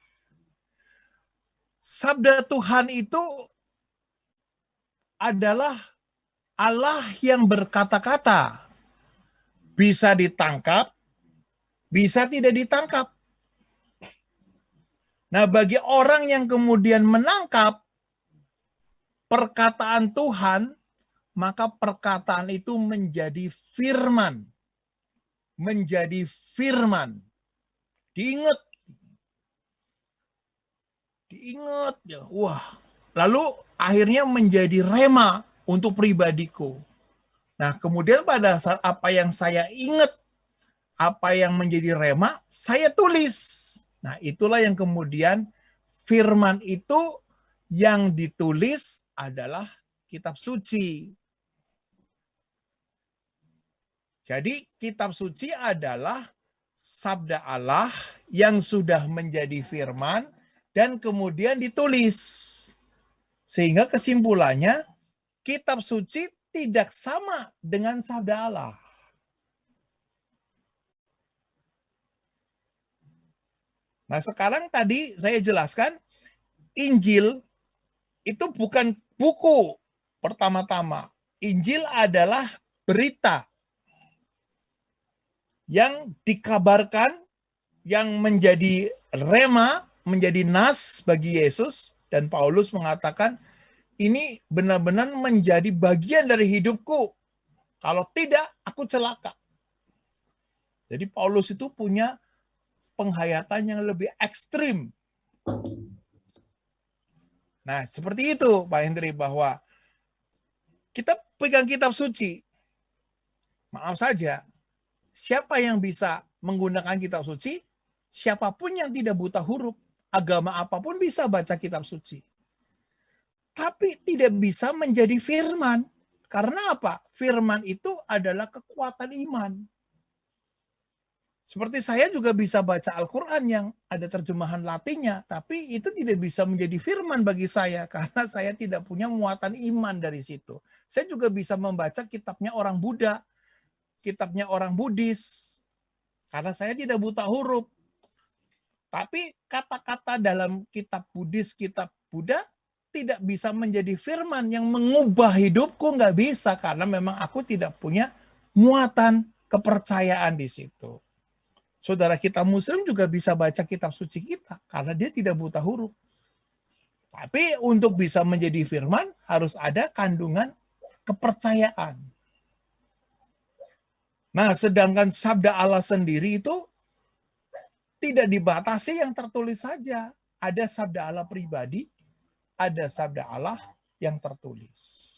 Sabda Tuhan itu adalah Allah yang berkata-kata. Bisa ditangkap, bisa tidak ditangkap. Nah, bagi orang yang kemudian menangkap perkataan Tuhan, maka perkataan itu menjadi firman. Menjadi firman. Diingat. Diingat. Ya. Wah. Lalu akhirnya menjadi rema untuk pribadiku. Nah, kemudian pada saat apa yang saya ingat, apa yang menjadi rema, saya tulis. Nah, itulah yang kemudian firman itu yang ditulis adalah kitab suci. Jadi kitab suci adalah sabda Allah yang sudah menjadi firman dan kemudian ditulis. Sehingga kesimpulannya kitab suci tidak sama dengan sabda Allah. Nah, sekarang tadi saya jelaskan, Injil itu bukan buku pertama-tama. Injil adalah berita yang dikabarkan, yang menjadi rema, menjadi nas bagi Yesus. Dan Paulus mengatakan, ini benar-benar menjadi bagian dari hidupku. Kalau tidak, aku celaka. Jadi Paulus itu punya penghayatan yang lebih ekstrim. Nah, seperti itu Pak Hendri, bahwa kita pegang kitab suci. Maaf saja, siapa yang bisa menggunakan kitab suci? Siapapun yang tidak buta huruf, agama apapun bisa baca kitab suci. Tapi tidak bisa menjadi firman. Karena apa? Firman itu adalah kekuatan iman. Seperti saya juga bisa baca Al-Quran yang ada terjemahan Latinnya, tapi itu tidak bisa menjadi firman bagi saya karena saya tidak punya muatan iman dari situ. Saya juga bisa membaca kitabnya orang Buddha, kitabnya orang Buddhis, karena saya tidak buta huruf. Tapi kata-kata dalam kitab Buddhis, kitab Buddha, tidak bisa menjadi firman yang mengubah hidupku, nggak bisa, karena memang aku tidak punya muatan kepercayaan di situ. Saudara kita Muslim juga bisa baca kitab suci kita, karena dia tidak buta huruf. Tapi untuk bisa menjadi firman, harus ada kandungan kepercayaan. Nah, sedangkan sabda Allah sendiri itu tidak dibatasi yang tertulis saja. Ada sabda Allah pribadi, ada sabda Allah yang tertulis.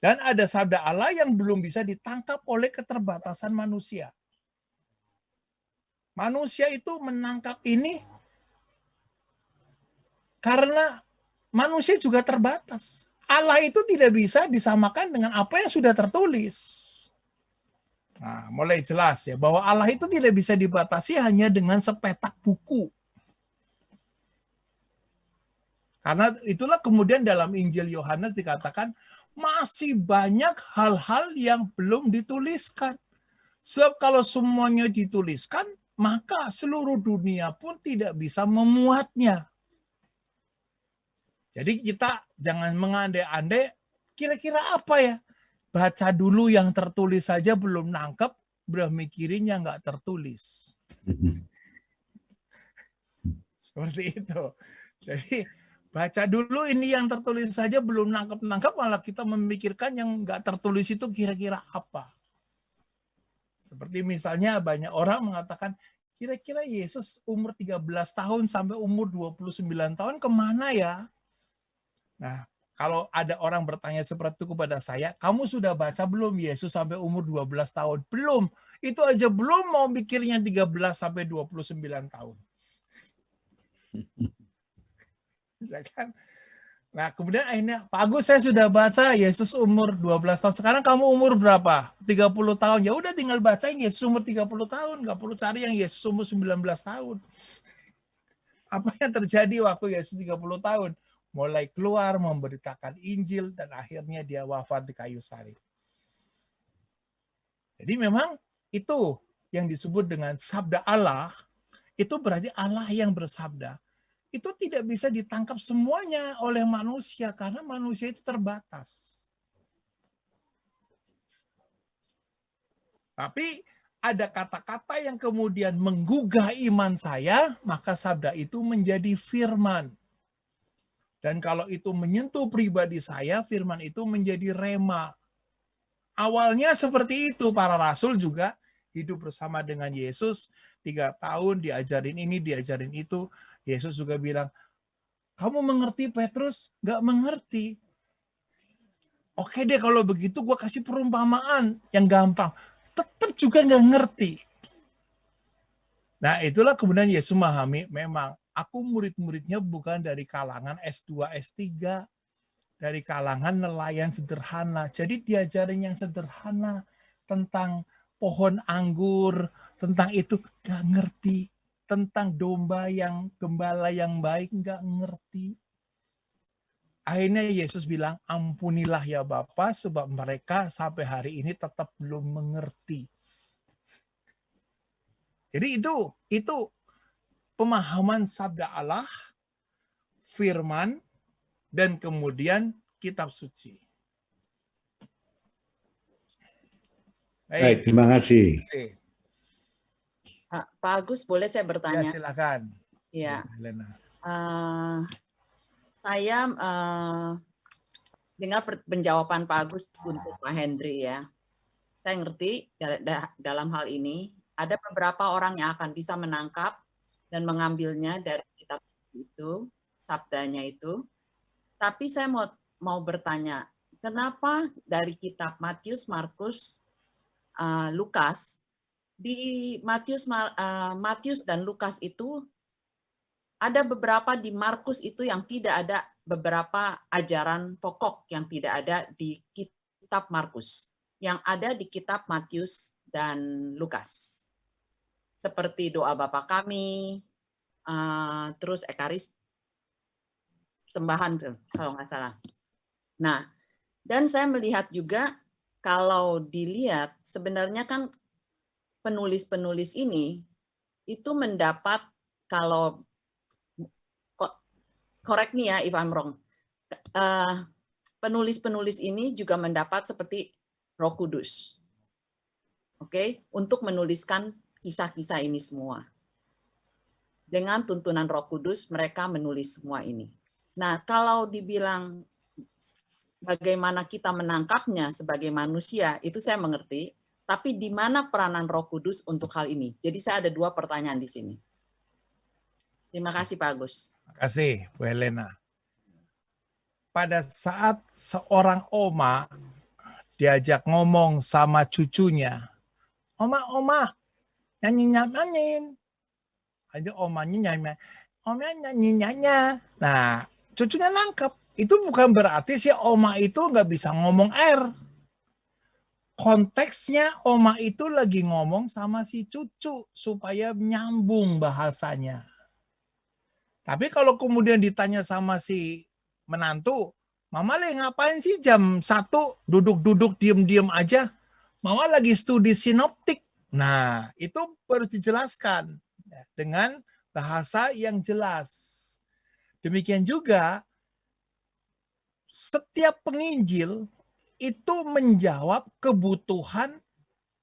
Dan ada sabda Allah yang belum bisa ditangkap oleh keterbatasan manusia. Manusia itu menangkap ini karena manusia juga terbatas. Allah itu tidak bisa disamakan dengan apa yang sudah tertulis. Nah, mulai jelas ya bahwa Allah itu tidak bisa dibatasi hanya dengan sepetak buku. Karena itulah kemudian dalam Injil Yohanes dikatakan masih banyak hal-hal yang belum dituliskan. Sebab kalau semuanya dituliskan, maka seluruh dunia pun tidak bisa memuatnya. Jadi kita jangan mengandai-andai kira-kira apa ya. Baca dulu yang tertulis saja belum nangkep, udah mikirin yang nggak tertulis. Seperti itu. Jadi baca dulu ini yang tertulis saja belum nangkep-nangkep, malah kita memikirkan yang nggak tertulis itu kira-kira apa. Seperti misalnya banyak orang mengatakan, kira-kira Yesus umur 13 tahun sampai umur 29 tahun kemana ya? Nah, kalau ada orang bertanya seperti itu kepada saya, kamu sudah baca belum Yesus sampai umur 12 tahun? Belum. Itu aja belum mau mikirnya 13 sampai 29 tahun. Ya kan? Nah, kemudian akhirnya, Pak Agus saya sudah baca Yesus umur 12 tahun. Sekarang kamu umur berapa? 30 tahun. Ya udah tinggal bacain Yesus umur 30 tahun. Nggak perlu cari yang Yesus umur 19 tahun. Apa yang terjadi waktu Yesus 30 tahun? Mulai keluar memberitakan Injil dan akhirnya dia wafat di kayu salib. Jadi memang itu yang disebut dengan sabda Allah, itu berarti Allah yang bersabda. Itu tidak bisa ditangkap semuanya oleh manusia karena manusia itu terbatas. Tapi ada kata-kata yang kemudian menggugah iman saya, maka sabda itu menjadi firman. Dan kalau itu menyentuh pribadi saya, firman itu menjadi rema. Awalnya seperti itu, para rasul juga hidup bersama dengan Yesus 3 tahun, diajarin ini, diajarin itu. Yesus juga bilang, kamu mengerti Petrus? Nggak mengerti. Oke deh kalau begitu gue kasih perumpamaan yang gampang. Tetap juga nggak ngerti. Nah itulah kemudian Yesus memahami memang aku murid-muridnya bukan dari kalangan S2, S3. Dari kalangan nelayan sederhana. Jadi diajarin yang sederhana tentang pohon anggur, tentang itu nggak ngerti. Tentang domba yang gembala yang baik nggak ngerti. Akhirnya Yesus bilang, ampunilah ya Bapa, sebab mereka sampai hari ini tetap belum mengerti. Jadi itu pemahaman sabda Allah, firman, dan kemudian kitab suci. Baik, terima kasih. Pak Agus, boleh saya bertanya? Ya, silakan. Ya. Helena. Saya dengar penjawaban Pak Agus untuk Pak Hendri ya. Saya ngerti dalam hal ini ada beberapa orang yang akan bisa menangkap dan mengambilnya dari kitab itu, sabdanya itu. Tapi saya mau bertanya, kenapa dari kitab Matius, Markus, Lukas Di Matius dan Lukas itu ada beberapa, di Markus itu yang tidak ada beberapa ajaran pokok yang tidak ada di kitab Markus, yang ada di kitab Matius dan Lukas. Seperti doa Bapa Kami, terus Ekaris, sembahan kalau nggak salah. Nah, dan saya melihat juga kalau dilihat sebenarnya kan penulis-penulis ini itu mendapat, kalau correct me ya if I'm wrong, penulis-penulis ini juga mendapat seperti Roh Kudus, oke, untuk menuliskan kisah-kisah ini semua. Dengan tuntunan Roh Kudus mereka menulis semua ini. Nah, kalau dibilang bagaimana kita menangkapnya sebagai manusia, itu saya mengerti. Tapi di mana peranan Roh Kudus untuk hal ini? Jadi saya ada 2 pertanyaan di sini. Terima kasih Pak Agus. Terima kasih Bu Helena. Pada saat seorang oma diajak ngomong sama cucunya, oma, nyanyi-nyanyiin. Ada omanya nyanyi, oma nyanyi-nyanyi. Nah, cucunya nangkep. Itu bukan berarti si oma itu nggak bisa ngomong R. Konteksnya oma itu lagi ngomong sama si cucu supaya nyambung bahasanya. Tapi kalau kemudian ditanya sama si menantu, Mama lagi ngapain sih jam 1 duduk-duduk diem-diem aja? Mama lagi studi sinoptik. Nah, itu harus dijelaskan dengan bahasa yang jelas. Demikian juga setiap penginjil itu menjawab kebutuhan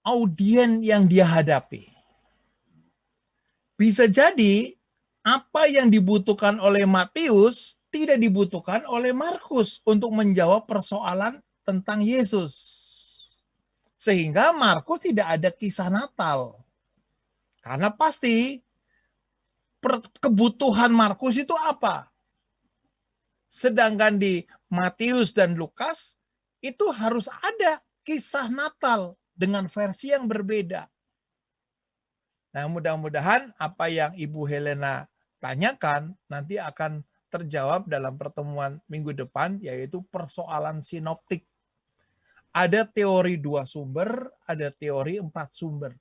audien yang dia hadapi. Bisa jadi apa yang dibutuhkan oleh Matius tidak dibutuhkan oleh Markus untuk menjawab persoalan tentang Yesus. Sehingga Markus tidak ada kisah Natal. Karena pasti kebutuhan Markus itu apa? Sedangkan di Matius dan Lukas itu harus ada kisah Natal dengan versi yang berbeda. Nah, mudah-mudahan apa yang Ibu Helena tanyakan nanti akan terjawab dalam pertemuan minggu depan, yaitu persoalan sinoptik. Ada teori 2 sumber, ada teori 4 sumber.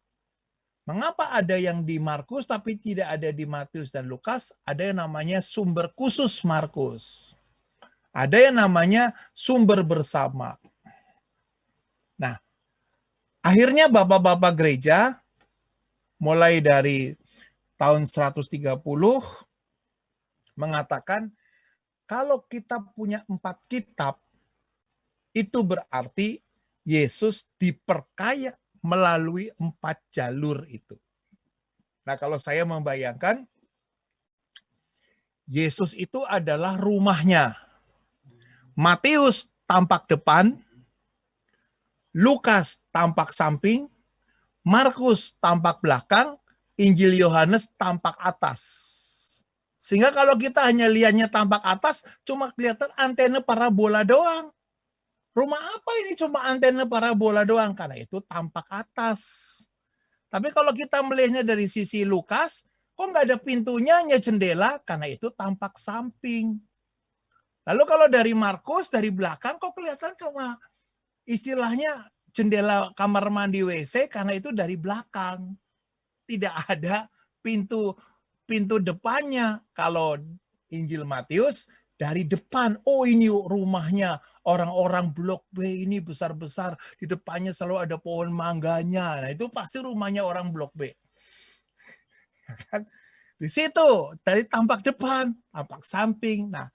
Mengapa ada yang di Markus tapi tidak ada di Matius dan Lukas? Ada yang namanya sumber khusus Markus. Ada yang namanya sumber bersama. Nah, akhirnya bapak-bapak gereja mulai dari tahun 130 mengatakan kalau kita punya 4 kitab, itu berarti Yesus diperkaya melalui 4 jalur itu. Nah, kalau saya membayangkan, Yesus itu adalah rumahnya. Matius tampak depan, Lukas tampak samping, Markus tampak belakang, Injil Yohanes tampak atas. Sehingga kalau kita hanya lihatnya tampak atas, cuma kelihatan antena parabola doang. Rumah apa ini cuma antena parabola doang? Karena itu tampak atas. Tapi kalau kita melihatnya dari sisi Lukas, kok nggak ada pintunya, hanya jendela? Karena itu tampak samping. Lalu kalau dari Markus, dari belakang, kok kelihatan cuma istilahnya jendela kamar mandi WC, karena itu dari belakang. Tidak ada pintu depannya. Kalau Injil Matius, dari depan. Oh, ini rumahnya orang-orang blok B ini besar-besar. Di depannya selalu ada pohon mangganya. Nah, itu pasti rumahnya orang blok B. Di situ, dari tampak depan, tampak samping. Nah,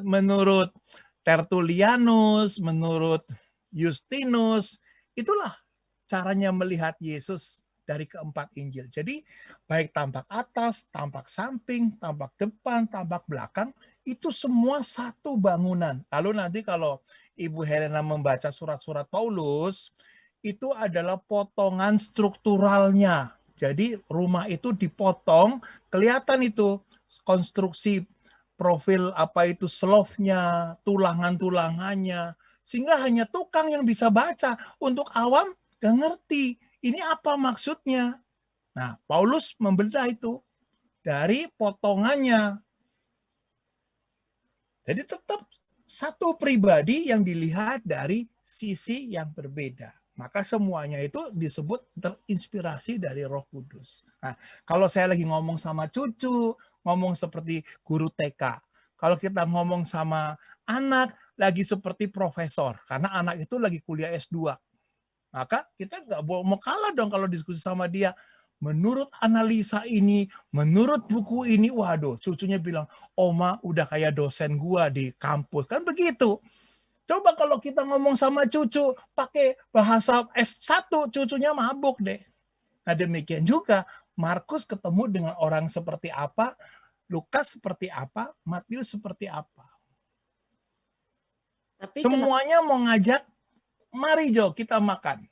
menurut Tertullianus, menurut Justinus, itulah caranya melihat Yesus dari keempat Injil. Jadi baik tampak atas, tampak samping, tampak depan, tampak belakang, itu semua satu bangunan. Lalu nanti kalau Ibu Helena membaca surat-surat Paulus, itu adalah potongan strukturalnya. Jadi rumah itu dipotong, kelihatan itu konstruksi profil apa itu slope-nya, tulangan-tulangannya, sehingga hanya tukang yang bisa baca. Untuk awam gak ngerti ini apa maksudnya? Nah, Paulus membedah itu dari potongannya. Jadi tetap satu pribadi yang dilihat dari sisi yang berbeda. Maka semuanya itu disebut terinspirasi dari Roh Kudus. Nah, kalau saya lagi ngomong sama cucu, ngomong seperti guru TK. Kalau kita ngomong sama anak, lagi seperti profesor. Karena anak itu lagi kuliah S2. Maka kita nggak mau kalah dong kalau diskusi sama dia. Menurut analisa ini, menurut buku ini, waduh, cucunya bilang, Oma udah kayak dosen gua di kampus. Kan begitu. Coba kalau kita ngomong sama cucu, pakai bahasa S1, cucunya mabuk deh. Nah demikian juga, Markus ketemu dengan orang seperti apa, Lukas seperti apa, Matius seperti apa. Tapi Semuanya mau ngajak, mari Jo kita makan.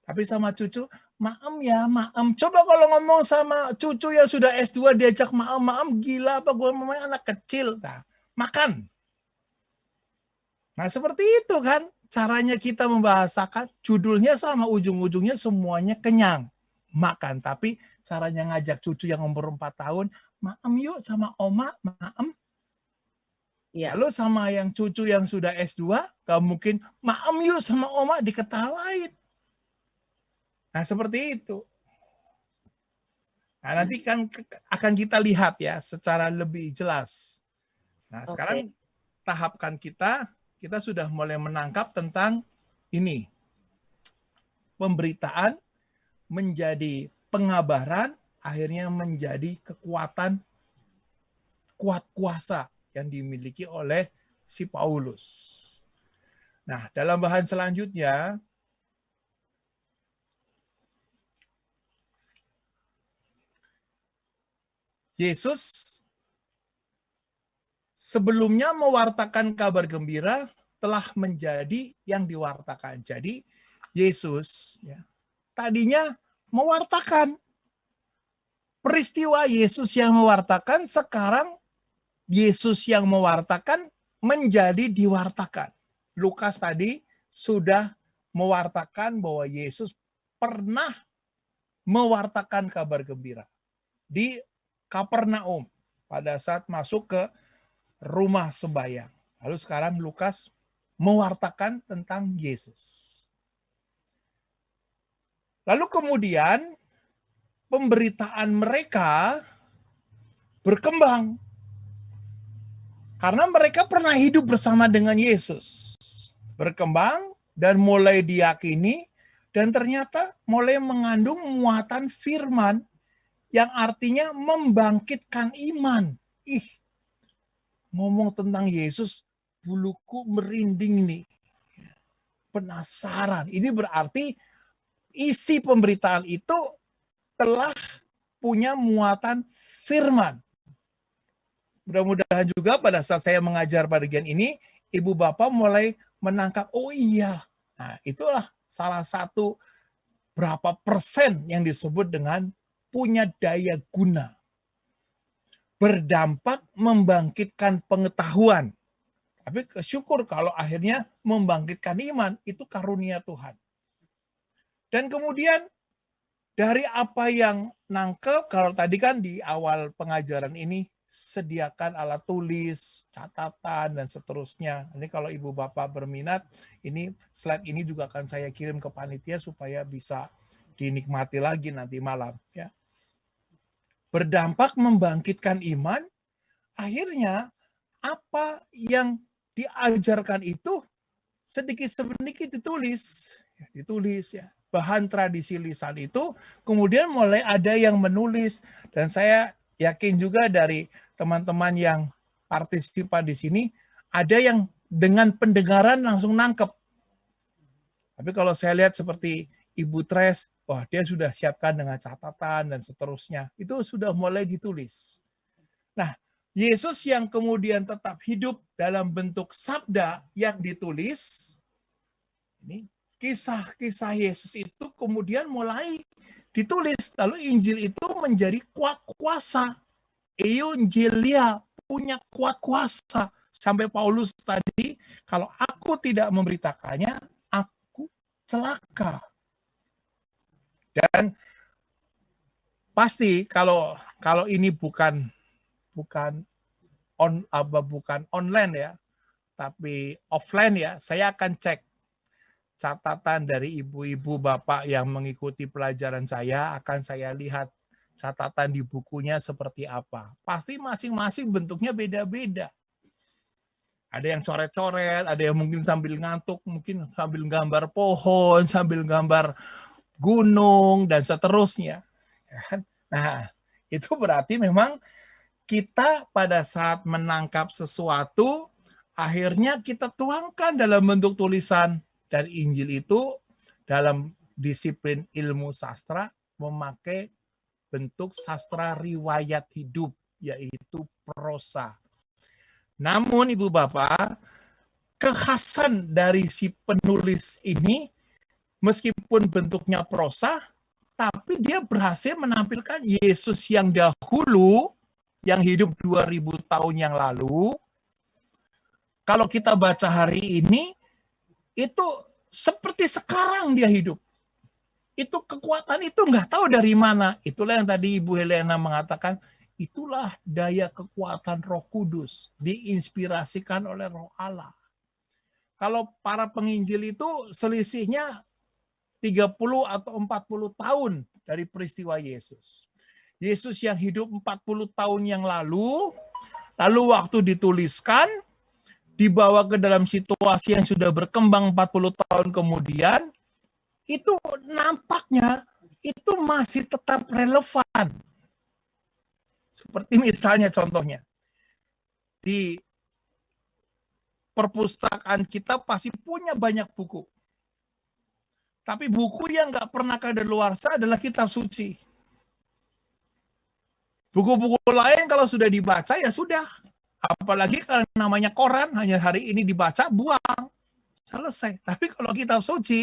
Tapi sama cucu, maem ya, maem. Coba kalau ngomong sama cucu yang sudah S2 diajak maem, gila apa gue ngomongnya anak kecil. Nah, makan. Nah seperti itu kan caranya kita membahasakan, judulnya sama, ujung-ujungnya semuanya kenyang. Makan, tapi caranya ngajak cucu yang umur 4 tahun, maem yuk sama oma, maem. ya, Lalu sama yang cucu yang sudah S2, gak mungkin maem yuk sama oma, diketawain. Nah, seperti itu. Nah, nanti kan akan kita lihat ya secara lebih jelas. Nah, sekarang tahapkan kita sudah mulai menangkap tentang ini. Pemberitaan menjadi pengabaran, akhirnya menjadi kekuatan, kuat kuasa yang dimiliki oleh si Paulus. Nah, dalam bahan selanjutnya, Yesus sebelumnya mewartakan kabar gembira telah menjadi yang diwartakan. Jadi Yesus ya, tadinya mewartakan. Peristiwa Yesus yang mewartakan, sekarang Yesus yang mewartakan menjadi diwartakan. Lukas tadi sudah mewartakan bahwa Yesus pernah mewartakan kabar gembira di Kapernaum pada saat masuk ke rumah sembahyang. Lalu sekarang Lukas mewartakan tentang Yesus. Lalu kemudian pemberitaan mereka berkembang karena mereka pernah hidup bersama dengan Yesus. Berkembang dan mulai diyakini dan ternyata mulai mengandung muatan firman yang artinya membangkitkan iman. Ngomong tentang Yesus, buluku merinding nih. Penasaran. Ini berarti isi pemberitaan itu telah punya muatan firman. Mudah-mudahan juga pada saat saya mengajar bagian ini, ibu bapak mulai menangkap, oh iya. Nah, itulah salah satu berapa persen yang disebut dengan punya daya guna. Berdampak membangkitkan pengetahuan. Tapi syukur kalau akhirnya membangkitkan iman, itu karunia Tuhan. Dan kemudian dari apa yang nangkep, kalau tadi kan di awal pengajaran ini, sediakan alat tulis, catatan, dan seterusnya. Ini kalau ibu bapak berminat, ini slide ini juga akan saya kirim ke panitia supaya bisa dinikmati lagi nanti malam. Ya. Berdampak membangkitkan iman, akhirnya apa yang diajarkan itu sedikit-sedikit ditulis ya. Bahan tradisi lisan itu kemudian mulai ada yang menulis, dan saya yakin juga dari teman-teman yang partisipan di sini ada yang dengan pendengaran langsung nangkep. Tapi kalau saya lihat seperti Ibu Tres, wah dia sudah siapkan dengan catatan dan seterusnya. Itu sudah mulai ditulis. Nah, Yesus yang kemudian tetap hidup dalam bentuk sabda yang ditulis, ini kisah-kisah Yesus itu kemudian mulai ditulis. Lalu Injil itu menjadi kuat kuasa. Evangelia punya kuat kuasa. Sampai Paulus tadi, kalau aku tidak memberitakannya, aku celaka. Dan pasti kalau ini bukan online ya, tapi offline ya, saya akan cek catatan dari ibu-ibu bapak yang mengikuti pelajaran saya, akan saya lihat catatan di bukunya seperti apa. Pasti masing-masing bentuknya beda-beda. Ada yang coret-coret, ada yang mungkin sambil ngantuk, mungkin sambil gambar pohon, sambil gambar gunung, dan seterusnya. Nah, itu berarti memang kita pada saat menangkap sesuatu, akhirnya kita tuangkan dalam bentuk tulisan. Dan Injil itu dalam disiplin ilmu sastra memakai bentuk sastra riwayat hidup, yaitu prosa. Namun Ibu Bapak, kekhasan dari si penulis ini, meskipun bentuknya prosa, tapi dia berhasil menampilkan Yesus yang dahulu, yang hidup 2000 tahun yang lalu. Kalau kita baca hari ini, itu seperti sekarang dia hidup. Itu kekuatan itu nggak tahu dari mana. Itulah yang tadi Ibu Helena mengatakan, itulah daya kekuatan Roh Kudus, diinspirasikan oleh Roh Allah. Kalau para penginjil itu selisihnya 30 atau 40 tahun dari peristiwa Yesus. Yesus yang hidup 40 tahun yang lalu waktu dituliskan, dibawa ke dalam situasi yang sudah berkembang 40 tahun kemudian, itu nampaknya itu masih tetap relevan. Seperti misalnya contohnya, di perpustakaan kita pasti punya banyak buku. Tapi buku yang nggak pernah kadaluarsa adalah kitab suci. Buku-buku lain kalau sudah dibaca ya sudah. Apalagi kalau namanya koran, hanya hari ini dibaca, buang. Selesai. Tapi kalau kitab suci,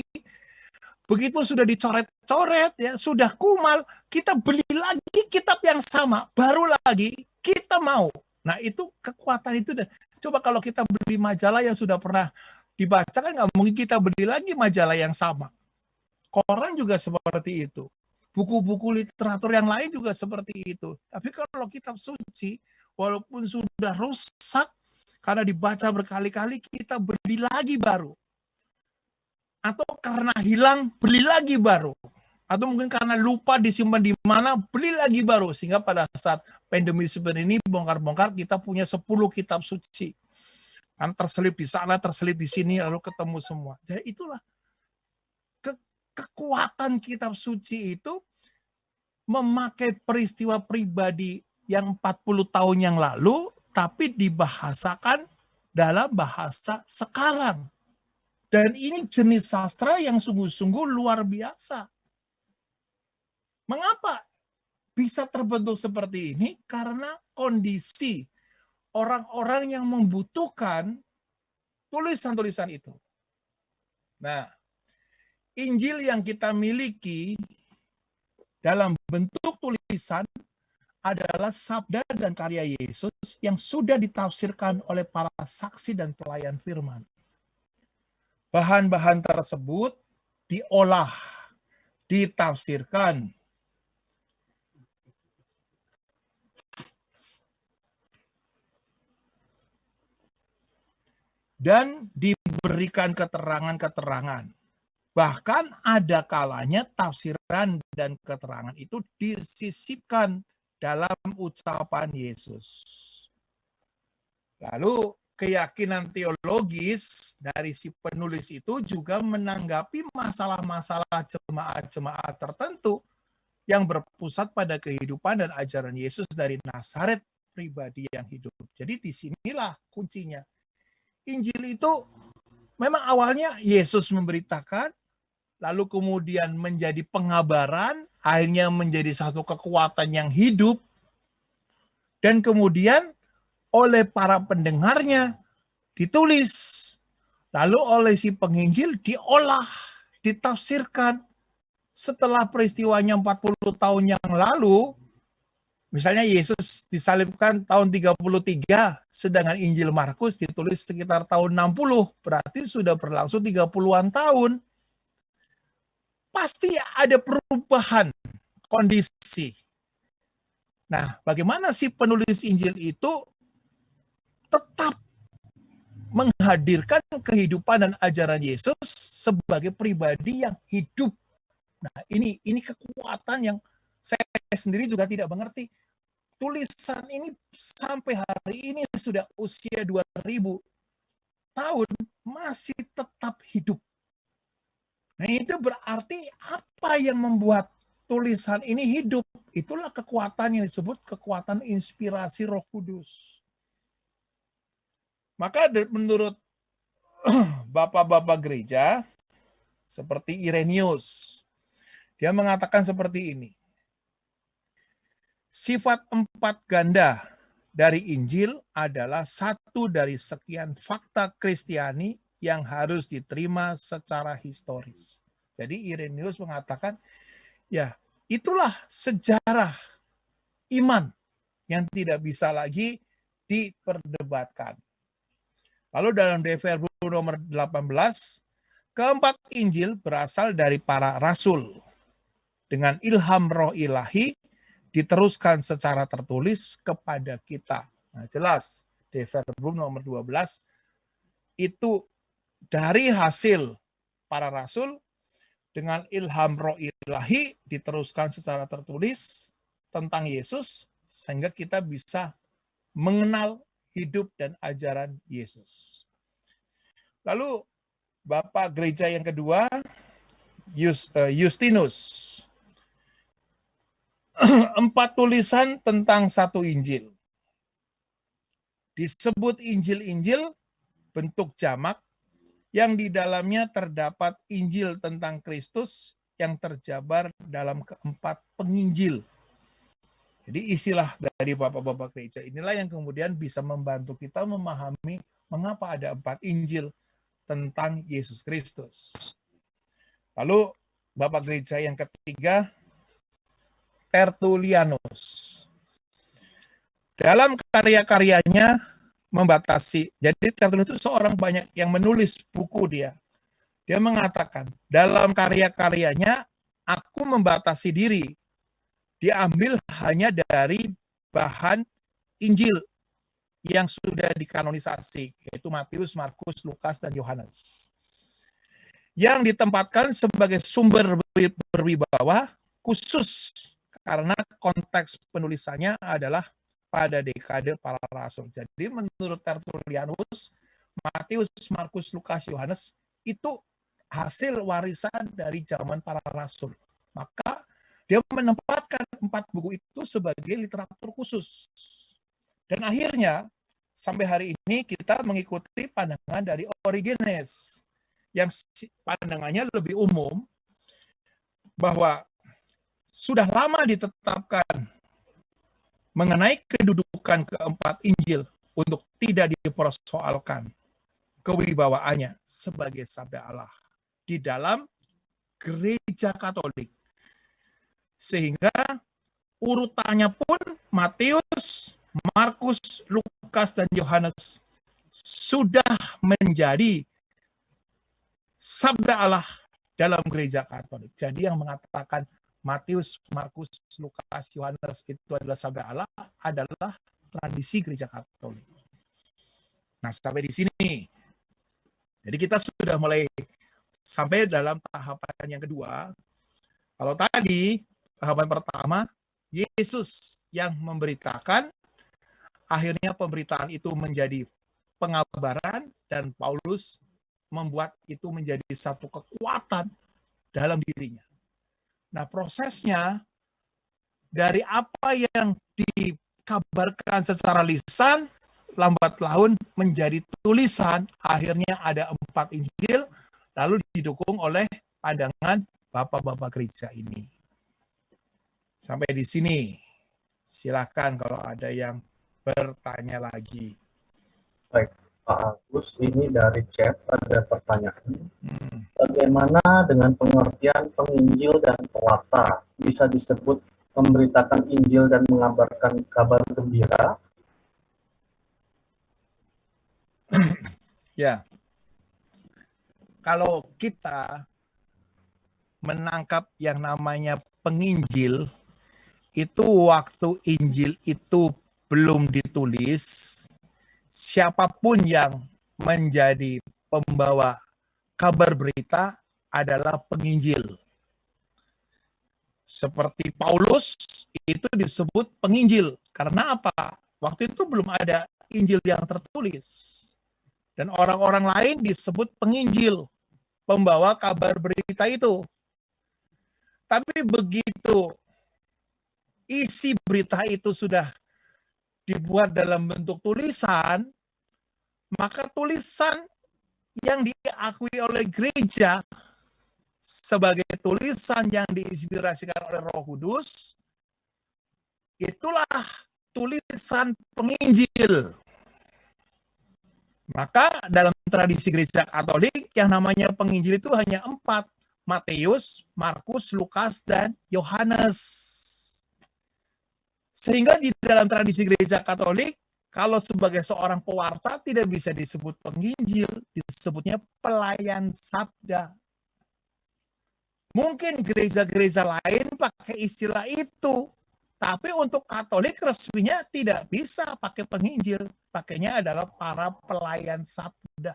begitu sudah dicoret-coret, ya sudah kumal, kita beli lagi kitab yang sama, baru lagi kita mau. Nah itu kekuatan itu. Coba kalau kita beli majalah yang sudah pernah dibaca, kan nggak mungkin kita beli lagi majalah yang sama. Koran juga seperti itu. Buku-buku literatur yang lain juga seperti itu. Tapi kalau kitab suci, walaupun sudah rusak, karena dibaca berkali-kali, kita beli lagi baru. Atau karena hilang, beli lagi baru. Atau mungkin karena lupa disimpan di mana, beli lagi baru. Sehingga pada saat pandemi seperti ini, bongkar-bongkar, kita punya 10 kitab suci. Karena terselip di sana, terselip di sini, lalu ketemu semua. Jadi itulah kekuatan kitab suci itu memakai peristiwa pribadi yang 40 tahun yang lalu, tapi dibahasakan dalam bahasa sekarang. Dan ini jenis sastra yang sungguh-sungguh luar biasa. Mengapa bisa terbentuk seperti ini? Karena kondisi orang-orang yang membutuhkan tulisan-tulisan itu. Nah, Injil yang kita miliki dalam bentuk tulisan adalah sabda dan karya Yesus yang sudah ditafsirkan oleh para saksi dan pelayan firman. Bahan-bahan tersebut diolah, ditafsirkan, dan diberikan keterangan-keterangan. Bahkan ada kalanya tafsiran dan keterangan itu disisipkan dalam ucapan Yesus. Lalu keyakinan teologis dari si penulis itu juga menanggapi masalah-masalah jemaat-jemaat tertentu yang berpusat pada kehidupan dan ajaran Yesus dari Nazaret, pribadi yang hidup. Jadi disinilah kuncinya. Injil itu memang awalnya Yesus memberitakan, lalu kemudian menjadi pengabaran, akhirnya menjadi satu kekuatan yang hidup, dan kemudian oleh para pendengarnya ditulis, lalu oleh si penginjil diolah, ditafsirkan. Setelah peristiwanya 40 tahun yang lalu, misalnya Yesus disalibkan tahun 33, sedangkan Injil Markus ditulis sekitar tahun 60, berarti sudah berlangsung 30-an tahun. pasti ada perubahan kondisi. Nah, bagaimana sih penulis Injil itu tetap menghadirkan kehidupan dan ajaran Yesus sebagai pribadi yang hidup. Nah, ini kekuatan yang saya sendiri juga tidak mengerti. Tulisan ini sampai hari ini sudah usia 2000 tahun masih tetap hidup. Nah, itu berarti apa yang membuat tulisan ini hidup? Itulah kekuatan yang disebut kekuatan inspirasi Roh Kudus. Maka menurut bapak-bapak gereja seperti Irenaeus, dia mengatakan seperti ini. Sifat 4 ganda dari Injil adalah satu dari sekian fakta Kristiani yang harus diterima secara historis. Jadi Irenaeus mengatakan, ya itulah sejarah iman yang tidak bisa lagi diperdebatkan. Lalu dalam Deverbum nomor 18, keempat Injil berasal dari para rasul. Dengan ilham roh ilahi, diteruskan secara tertulis kepada kita. Nah, jelas, Deverbum nomor 12, itu dari hasil para rasul, dengan ilham roh ilahi, diteruskan secara tertulis tentang Yesus, sehingga kita bisa mengenal hidup dan ajaran Yesus. Lalu Bapak gereja yang kedua, Justinus. 4 tulisan tentang satu Injil. Disebut Injil-Injil bentuk jamak yang di dalamnya terdapat Injil tentang Kristus yang terjabar dalam keempat penginjil. Jadi istilah dari bapak-bapak gereja inilah yang kemudian bisa membantu kita memahami mengapa ada 4 Injil tentang Yesus Kristus. Lalu bapak gereja yang ketiga, Tertullianus. Dalam karya-karyanya membatasi, jadi Tertullianus itu seorang banyak yang menulis buku dia. Dia mengatakan, dalam karya-karyanya aku membatasi diri. Diambil hanya dari bahan Injil yang sudah dikanonisasi, yaitu Matius, Markus, Lukas, dan Yohanes. Yang ditempatkan sebagai sumber berwibawa khusus karena konteks penulisannya adalah pada dekade para rasul. Jadi menurut Tertullianus, Matius, Markus, Lukas, Yohanes itu hasil warisan dari zaman para rasul. Maka dia menempatkan 4 buku itu sebagai literatur khusus. Dan akhirnya, sampai hari ini kita mengikuti pandangan dari Origenes, yang pandangannya lebih umum, bahwa sudah lama ditetapkan mengenai kedudukan keempat Injil untuk tidak dipersoalkan kewibawaannya sebagai sabda Allah di dalam gereja Katolik. Sehingga urutannya pun Matius, Markus, Lukas, dan Yohanes sudah menjadi sabda Allah dalam gereja Katolik. Jadi yang mengatakan Matius, Markus, Lukas, Yohanes itu adalah sabda Allah adalah tradisi gereja Katolik. Nah, sampai di sini. Jadi kita sudah mulai sampai dalam tahapan yang kedua. Kalau tadi tahapan pertama, Yesus yang memberitakan, akhirnya pemberitaan itu menjadi pengabaran, dan Paulus membuat itu menjadi satu kekuatan dalam dirinya. Nah, prosesnya dari apa yang dikabarkan secara lisan, lambat laun menjadi tulisan, akhirnya ada 4 Injil, lalu didukung oleh pandangan bapak-bapak gereja ini. Sampai di sini, silakan kalau ada yang bertanya lagi. Baik, Pak Agus, ini dari chat ada pertanyaan. Bagaimana dengan pengertian penginjil dan pewarta? Bisa disebut memberitakan Injil dan mengabarkan kabar gembira? Ya, kalau kita menangkap yang namanya penginjil, itu waktu Injil itu belum ditulis, siapapun yang menjadi pembawa kabar berita adalah penginjil. Seperti Paulus itu disebut penginjil. Karena apa? Waktu itu belum ada Injil yang tertulis. Dan orang-orang lain disebut penginjil, pembawa kabar berita itu. Tapi begitu isi berita itu sudah dibuat dalam bentuk tulisan, maka tulisan yang diakui oleh gereja sebagai tulisan yang diinspirasikan oleh Roh Kudus, itulah tulisan penginjil. Maka dalam tradisi gereja Katolik yang namanya penginjil itu hanya 4, Matius, Markus, Lukas, dan Yohanes. Sehingga di dalam tradisi gereja Katolik, kalau sebagai seorang pewarta tidak bisa disebut penginjil, disebutnya pelayan sabda. Mungkin gereja-gereja lain pakai istilah itu, tapi untuk Katolik resminya tidak bisa pakai penginjil, pakainya adalah para pelayan sabda.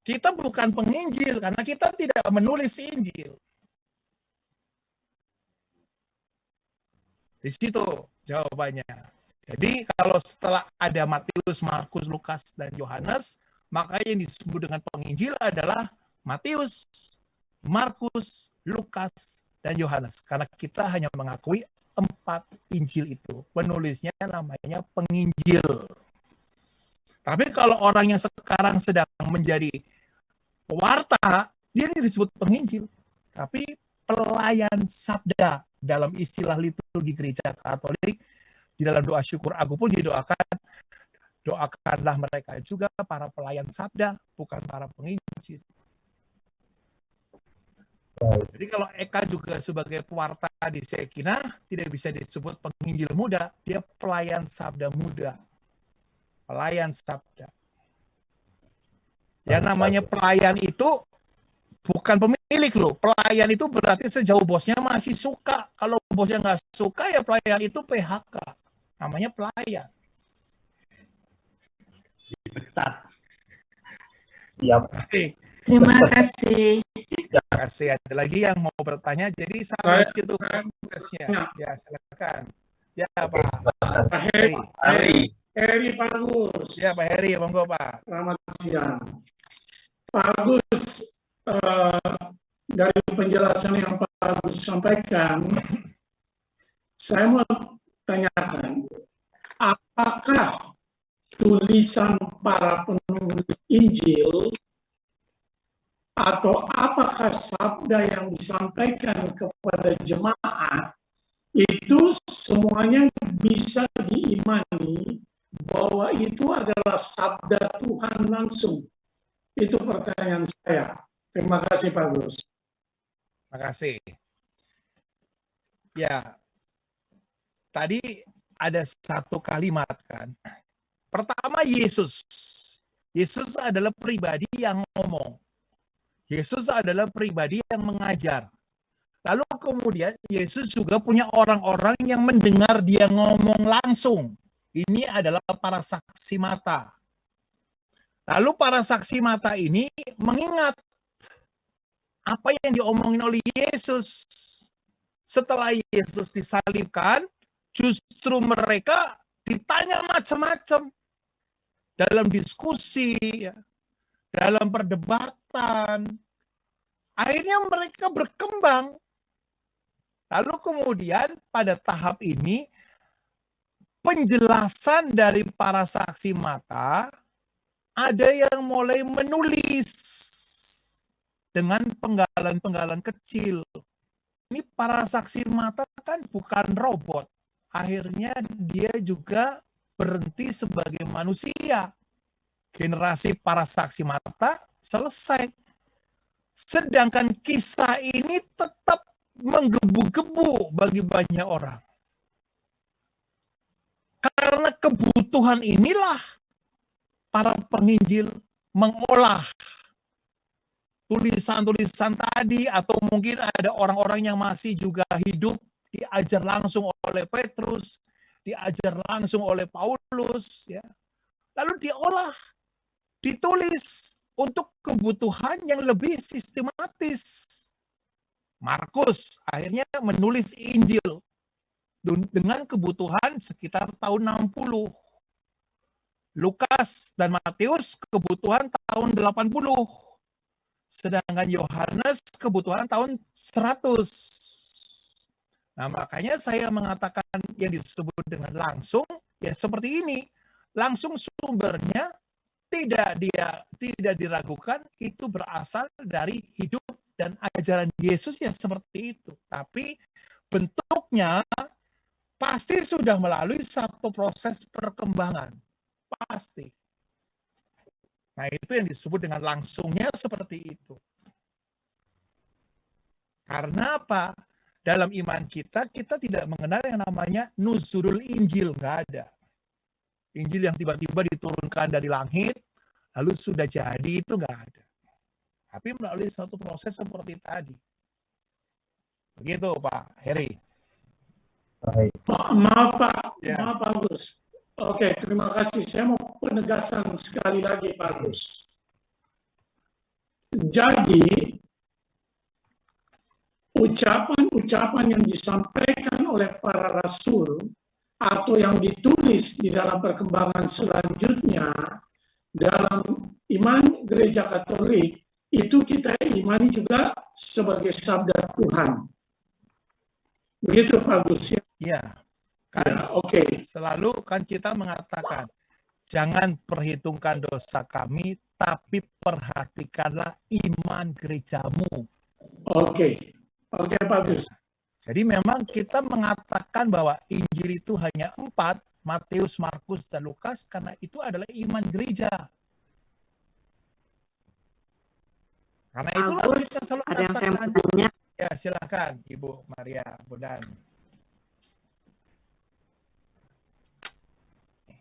Kita bukan penginjil karena kita tidak menulis Injil. Di situ jawabannya. Jadi kalau setelah ada Matius, Markus, Lukas, dan Yohanes, maka yang disebut dengan penginjil adalah Matius, Markus, Lukas, dan Yohanes. Karena kita hanya mengakui 4 Injil itu. Penulisnya namanya penginjil. Tapi kalau orang yang sekarang sedang menjadi pewarta, dia disebut penginjil. Tapi pelayan sabda dalam istilah liturgi gereja Katolik, di dalam doa syukur agung pun didoakan, doakanlah mereka juga para pelayan sabda, bukan para penginjil. Jadi kalau Eka juga sebagai pewarta di Sekina tidak bisa disebut penginjil muda, dia pelayan sabda muda. Pelayan sabda. Yang namanya pelayan itu bukan pemilik loh. Pelayan itu berarti sejauh bosnya masih suka. Kalau bosnya nggak suka ya pelayan itu PHK. Namanya pelayan. Dipecat. Siap. Oke. Terima kasih. Terima kasih. Ada lagi yang mau bertanya? Jadi sampai situ tugasnya. Ya, silakan. Ya, Pak. Pak Heri. Heri Pak Agus. Ya, Pak Heri, monggo, Pak. Selamat siang. Pak Agus, dari penjelasan yang Pak Agus sampaikan, saya mau tanyakan, apakah tulisan para penulis Injil atau apakah sabda yang disampaikan kepada jemaat itu semuanya bisa diimani bahwa itu adalah sabda Tuhan langsung? Itu pertanyaan saya. Terima kasih Pak Gus. Terima kasih. Ya, tadi ada satu kalimat kan. Pertama Yesus. Yesus adalah pribadi yang ngomong. Yesus adalah pribadi yang mengajar. Lalu kemudian Yesus juga punya orang-orang yang mendengar dia ngomong langsung. Ini adalah para saksi mata. Lalu para saksi mata ini mengingat apa yang diomongin oleh Yesus. Setelah Yesus disalibkan, justru mereka ditanya macam-macam. Dalam diskusi, dalam perdebatan. Akhirnya mereka berkembang. Lalu kemudian pada tahap ini, penjelasan dari para saksi mata, ada yang mulai menulis dengan penggalan-penggalan kecil. Ini para saksi mata kan bukan robot. Akhirnya dia juga berhenti sebagai manusia. Generasi para saksi mata selesai. Sedangkan kisah ini tetap menggebu-gebu bagi banyak orang. Karena kebutuhan inilah para penginjil mengolah tulisan-tulisan tadi, atau mungkin ada orang-orang yang masih juga hidup, diajar langsung oleh Petrus, diajar langsung oleh Paulus, ya. Lalu diolah, ditulis untuk kebutuhan yang lebih sistematis. Markus akhirnya menulis Injil dengan kebutuhan sekitar tahun 60. Lukas dan Matius kebutuhan tahun 80. Sedangkan Yohanes kebutuhan tahun 100. Nah, makanya saya mengatakan yang disebut dengan langsung, ya seperti ini. Langsung sumbernya tidak diragukan, itu berasal dari hidup dan ajaran Yesus yang seperti itu. Tapi bentuknya pasti sudah melalui satu proses perkembangan. Pasti. Nah, itu yang disebut dengan langsungnya seperti itu. Karena apa? Dalam iman kita tidak mengenal yang namanya nuzulul Injil, nggak ada. Injil yang tiba-tiba diturunkan dari langit, lalu sudah jadi, itu nggak ada. Tapi melalui suatu proses seperti tadi. Begitu Pak Heri. Baik. Maaf Pak, Ya. maaf Pak Agus. Oke, terima kasih. Saya mau penegasan sekali lagi Pak Agus. Jadi, ucapan-ucapan yang disampaikan oleh para rasul atau yang ditulis di dalam perkembangan selanjutnya dalam iman gereja Katolik, itu kita imani juga sebagai sabda Tuhan. Begitu Pak Gus ya? Ya, kan Ya, oke. selalu kan kita mengatakan, jangan perhitungkan dosa kami, tapi perhatikanlah iman gerejamu. Oke. Oke Pak Gus. Jadi memang kita mengatakan bahwa Injil itu hanya 4, Matius, Markus, dan Lukas, karena itu adalah iman gereja. Karena itulah Agus, kita selalu ada yang saya katakan. mau tanya. Ya, silakan Ibu Maria Bondan.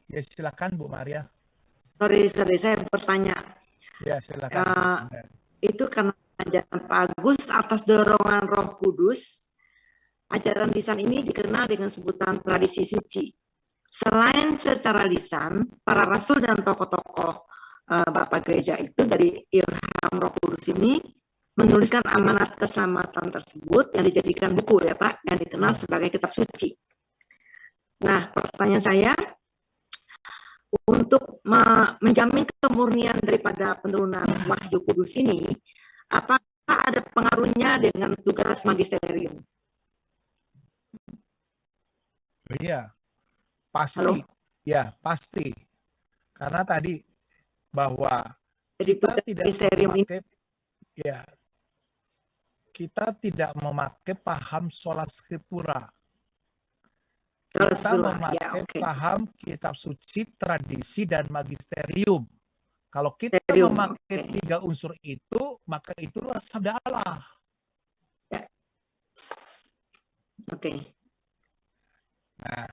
Ya, silakan Bu Maria. Sorry, saya bertanya. Ya, silakan. Bu Bondan. Itu karena ajaran Pak Agus atas dorongan Roh Kudus, ajaran lisan ini dikenal dengan sebutan tradisi suci. Selain secara lisan, para rasul dan tokoh-tokoh Bapak Gereja itu dari ilham Roh Kudus ini menuliskan amanat keselamatan tersebut yang dijadikan buku ya Pak, yang dikenal sebagai kitab suci. Nah, pertanyaan saya, untuk menjamin kemurnian daripada penurunan Wahyu Kudus ini, apakah ada pengaruhnya dengan tugas magisterium? Iya, pasti. Halo? Ya, pasti. Karena tadi bahwa Jadi kita tugas tidak magisterium ini, memakai, ya, kita tidak memakai paham sola scriptura. Sola Kita Scriptura, memakai ya, oke. paham kitab suci, tradisi, dan magisterium. Kalau kita Magisterium, memakai oke. 3 unsur itu, maka itulah sabda Allah. Oke. Nah,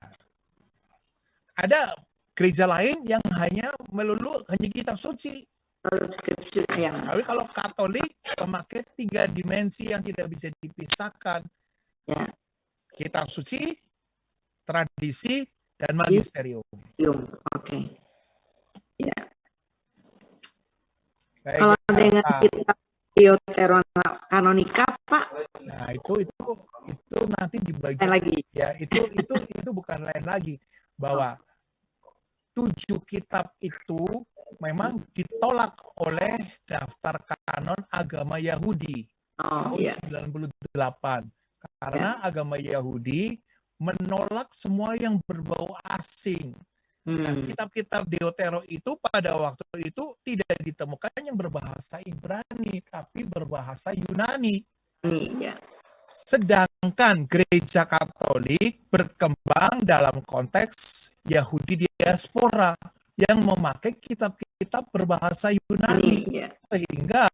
ada gereja lain yang hanya melulu hanya kitab suci. Sola Scriptura, ya. Tapi kalau Katolik memakai 3 dimensi yang tidak bisa dipisahkan. Ya. Kitab suci, tradisi, dan magisterium. Oke. Ya. Baik, Kalau ya. dengan kitab Deuterokanonika, Pak, Nah, itu nanti dibagi. lagi. Ya, itu bukan lain lagi, bahwa 7 kitab itu memang ditolak oleh daftar kanon agama Yahudi Oh, tahun iya. 98. Karena agama Yahudi menolak semua yang berbau asing. Kitab-kitab Deutero itu pada waktu itu tidak ditemukan yang berbahasa Ibrani, tapi berbahasa Yunani. Ya. Sedangkan gereja Katolik berkembang dalam konteks Yahudi diaspora yang memakai kitab-kitab berbahasa Yunani. Ya. Sehingga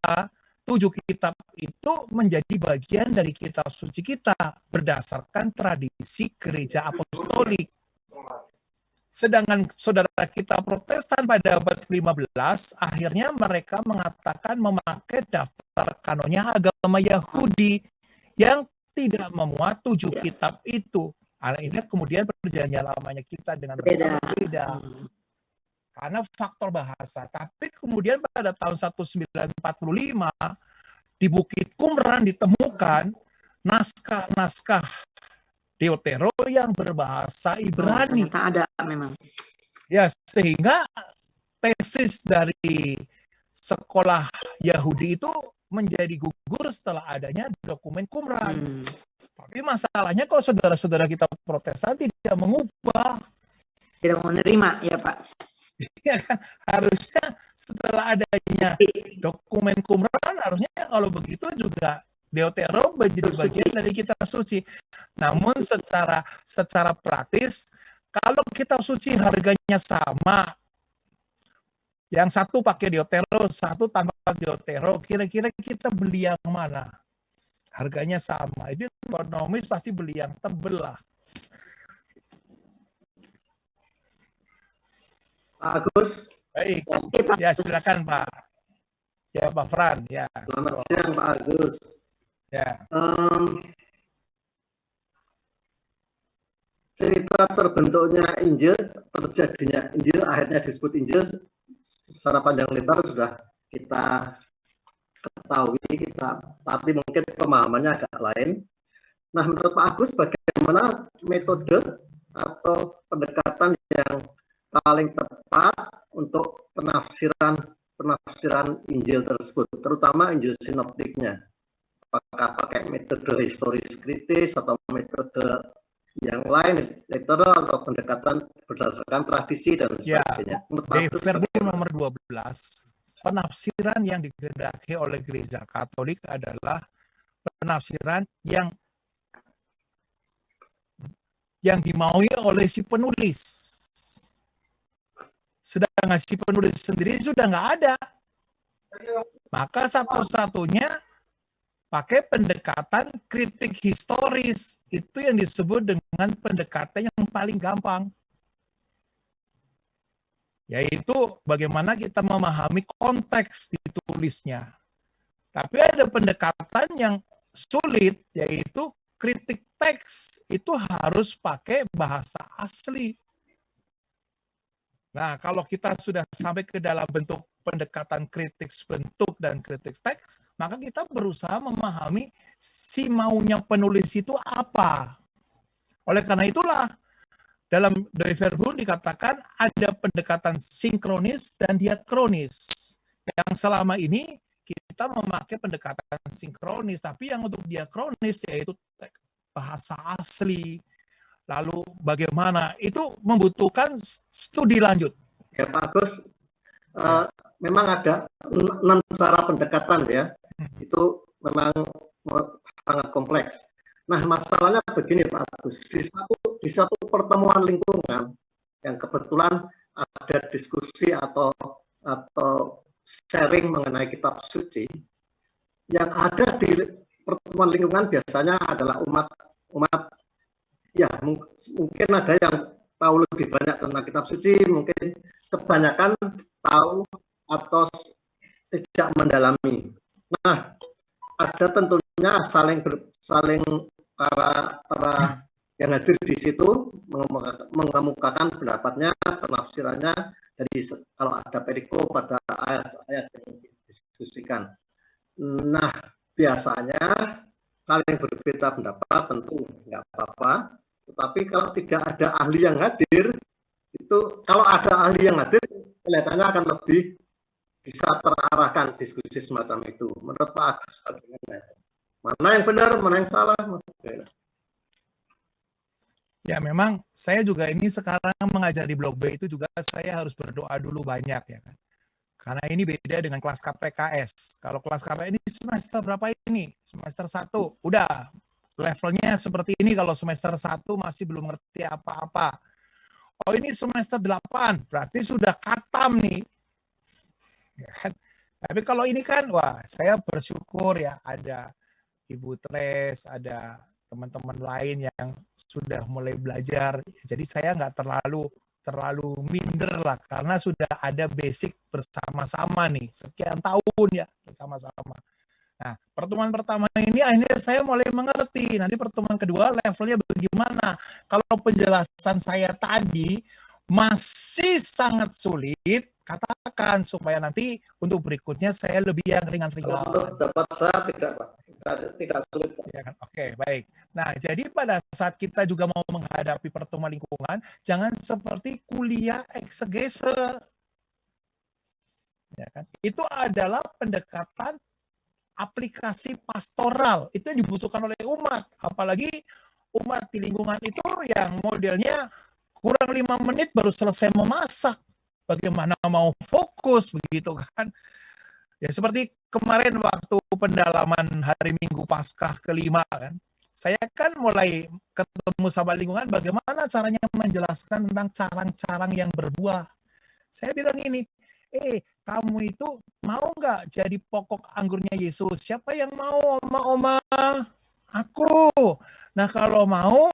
7 kitab itu menjadi bagian dari kitab suci kita berdasarkan tradisi gereja apostolik. Sedangkan saudara kita Protestan pada abad ke-15, akhirnya mereka mengatakan memakai daftar kanonnya agama Yahudi yang tidak memuat 7 kitab itu. Ini kemudian perjanjian lamanya kita dengan mereka berbeda. Karena faktor bahasa. Tapi kemudian pada tahun 1945, di Bukit Qumran ditemukan naskah-naskah Deutero yang berbahasa Ibrani. Ada memang. Ya, sehingga tesis dari sekolah Yahudi itu menjadi gugur setelah adanya dokumen Qumran. Tapi masalahnya kalau saudara-saudara kita Protestan tidak mengubah. Tidak mau menerima, ya Pak. Ya kan, harusnya setelah adanya dokumen Qumran, harusnya kalau begitu juga Deutero menjadi bagian dari kitab suci. Namun secara praktis, kalau kitab suci harganya sama, yang satu pakai Deutero, satu tanpa Deutero, kira-kira kita beli yang mana? Harganya sama. Itu ekonomis pasti beli yang tebel lah. Pak Agus. Baik. Ya, silakan Pak. Ya, Pak Fran. Ya. Selamat siang Pak Agus. Ya. Cerita terbentuknya Injil, terjadinya Injil, akhirnya disebut Injil, secara panjang lebar sudah kita ketahui, tapi mungkin pemahamannya agak lain. Nah, menurut Pak Agus, bagaimana metode atau pendekatan yang paling tepat untuk penafsiran Injil tersebut, terutama Injil sinoptiknya? Apakah pakai metode historis kritis atau metode yang lain, literal atau pendekatan berdasarkan tradisi dan sebagainya? Di Verbum nomor 12, penafsiran yang dikehendaki oleh Gereja Katolik adalah penafsiran yang dimaui oleh si penulis. Sedangkan si penulis sendiri sudah nggak ada. Maka satu-satunya pakai pendekatan kritik historis. Itu yang disebut dengan pendekatan yang paling gampang. Yaitu bagaimana kita memahami konteks ditulisnya. Tapi ada pendekatan yang sulit, yaitu kritik teks. Itu harus pakai bahasa asli. Nah, kalau kita sudah sampai ke dalam bentuk pendekatan kritik bentuk dan kritik teks, maka kita berusaha memahami si maunya penulis itu apa. Oleh karena itulah, dalam De Verbum dikatakan ada pendekatan sinkronis dan diakronis. Yang selama ini kita memakai pendekatan sinkronis, tapi yang untuk diakronis yaitu bahasa asli. Lalu bagaimana? Itu membutuhkan studi lanjut. Ya Pak Agus, memang ada 6 cara pendekatan ya. Itu memang sangat kompleks. Nah, masalahnya begini Pak Agus, di satu pertemuan lingkungan yang kebetulan ada diskusi atau sharing mengenai kitab suci, yang ada di pertemuan lingkungan biasanya adalah umat ya, mungkin ada yang tahu lebih banyak tentang kitab suci, mungkin kebanyakan tahu atau tidak mendalami. Nah, ada tentunya saling para yang hadir di situ mengemukakan pendapatnya, penafsirannya dari kalau ada perikop pada ayat-ayat yang didiskusikan. Nah, biasanya saling berbeda pendapat tentu nggak apa-apa, tetapi kalau tidak ada ahli yang hadir, itu kalau ada ahli yang hadir kelihatannya akan lebih bisa terarahkan diskusi semacam itu. Menurut Pak Agus, bagaimana? Mana yang benar, mana yang salah? Ya, memang saya juga ini sekarang mengajar di Blok B itu juga saya harus berdoa dulu banyak ya kan. Karena ini beda dengan kelas KPKS. Kalau kelas KPKS ini semester berapa ini? Semester 1. Udah levelnya seperti ini, kalau semester 1 masih belum ngerti apa-apa. Oh, ini semester 8, berarti sudah khatam nih. Ya kan? Tapi kalau ini kan, wah, saya bersyukur ya ada Ibu Tres, ada teman-teman lain yang sudah mulai belajar. Jadi saya nggak terlalu terlalu minder lah, karena sudah ada basic bersama-sama nih, sekian tahun ya bersama-sama. Nah, pertemuan pertama ini akhirnya saya mulai mengerti. Nanti pertemuan kedua levelnya bagaimana. Kalau penjelasan saya tadi masih sangat sulit, katakan supaya nanti untuk berikutnya saya lebih yang ringan-ringan. Untuk dapat saya tidak sulit. Ya kan? Oke, baik. Nah, jadi pada saat kita juga mau menghadapi pertemuan lingkungan, jangan seperti kuliah eksegese. Ya kan? Itu adalah pendekatan aplikasi pastoral. Itu yang dibutuhkan oleh umat. Apalagi umat di lingkungan itu yang modelnya kurang 5 menit baru selesai memasak. Bagaimana mau fokus begitu kan? Ya seperti kemarin waktu pendalaman hari Minggu Paskah kelima kan, saya kan mulai ketemu sama lingkungan bagaimana caranya menjelaskan tentang carang-carang yang berbuah. Saya bilang ini, kamu itu mau nggak jadi pokok anggurnya Yesus? Siapa yang mau, oma? Aku. Nah kalau mau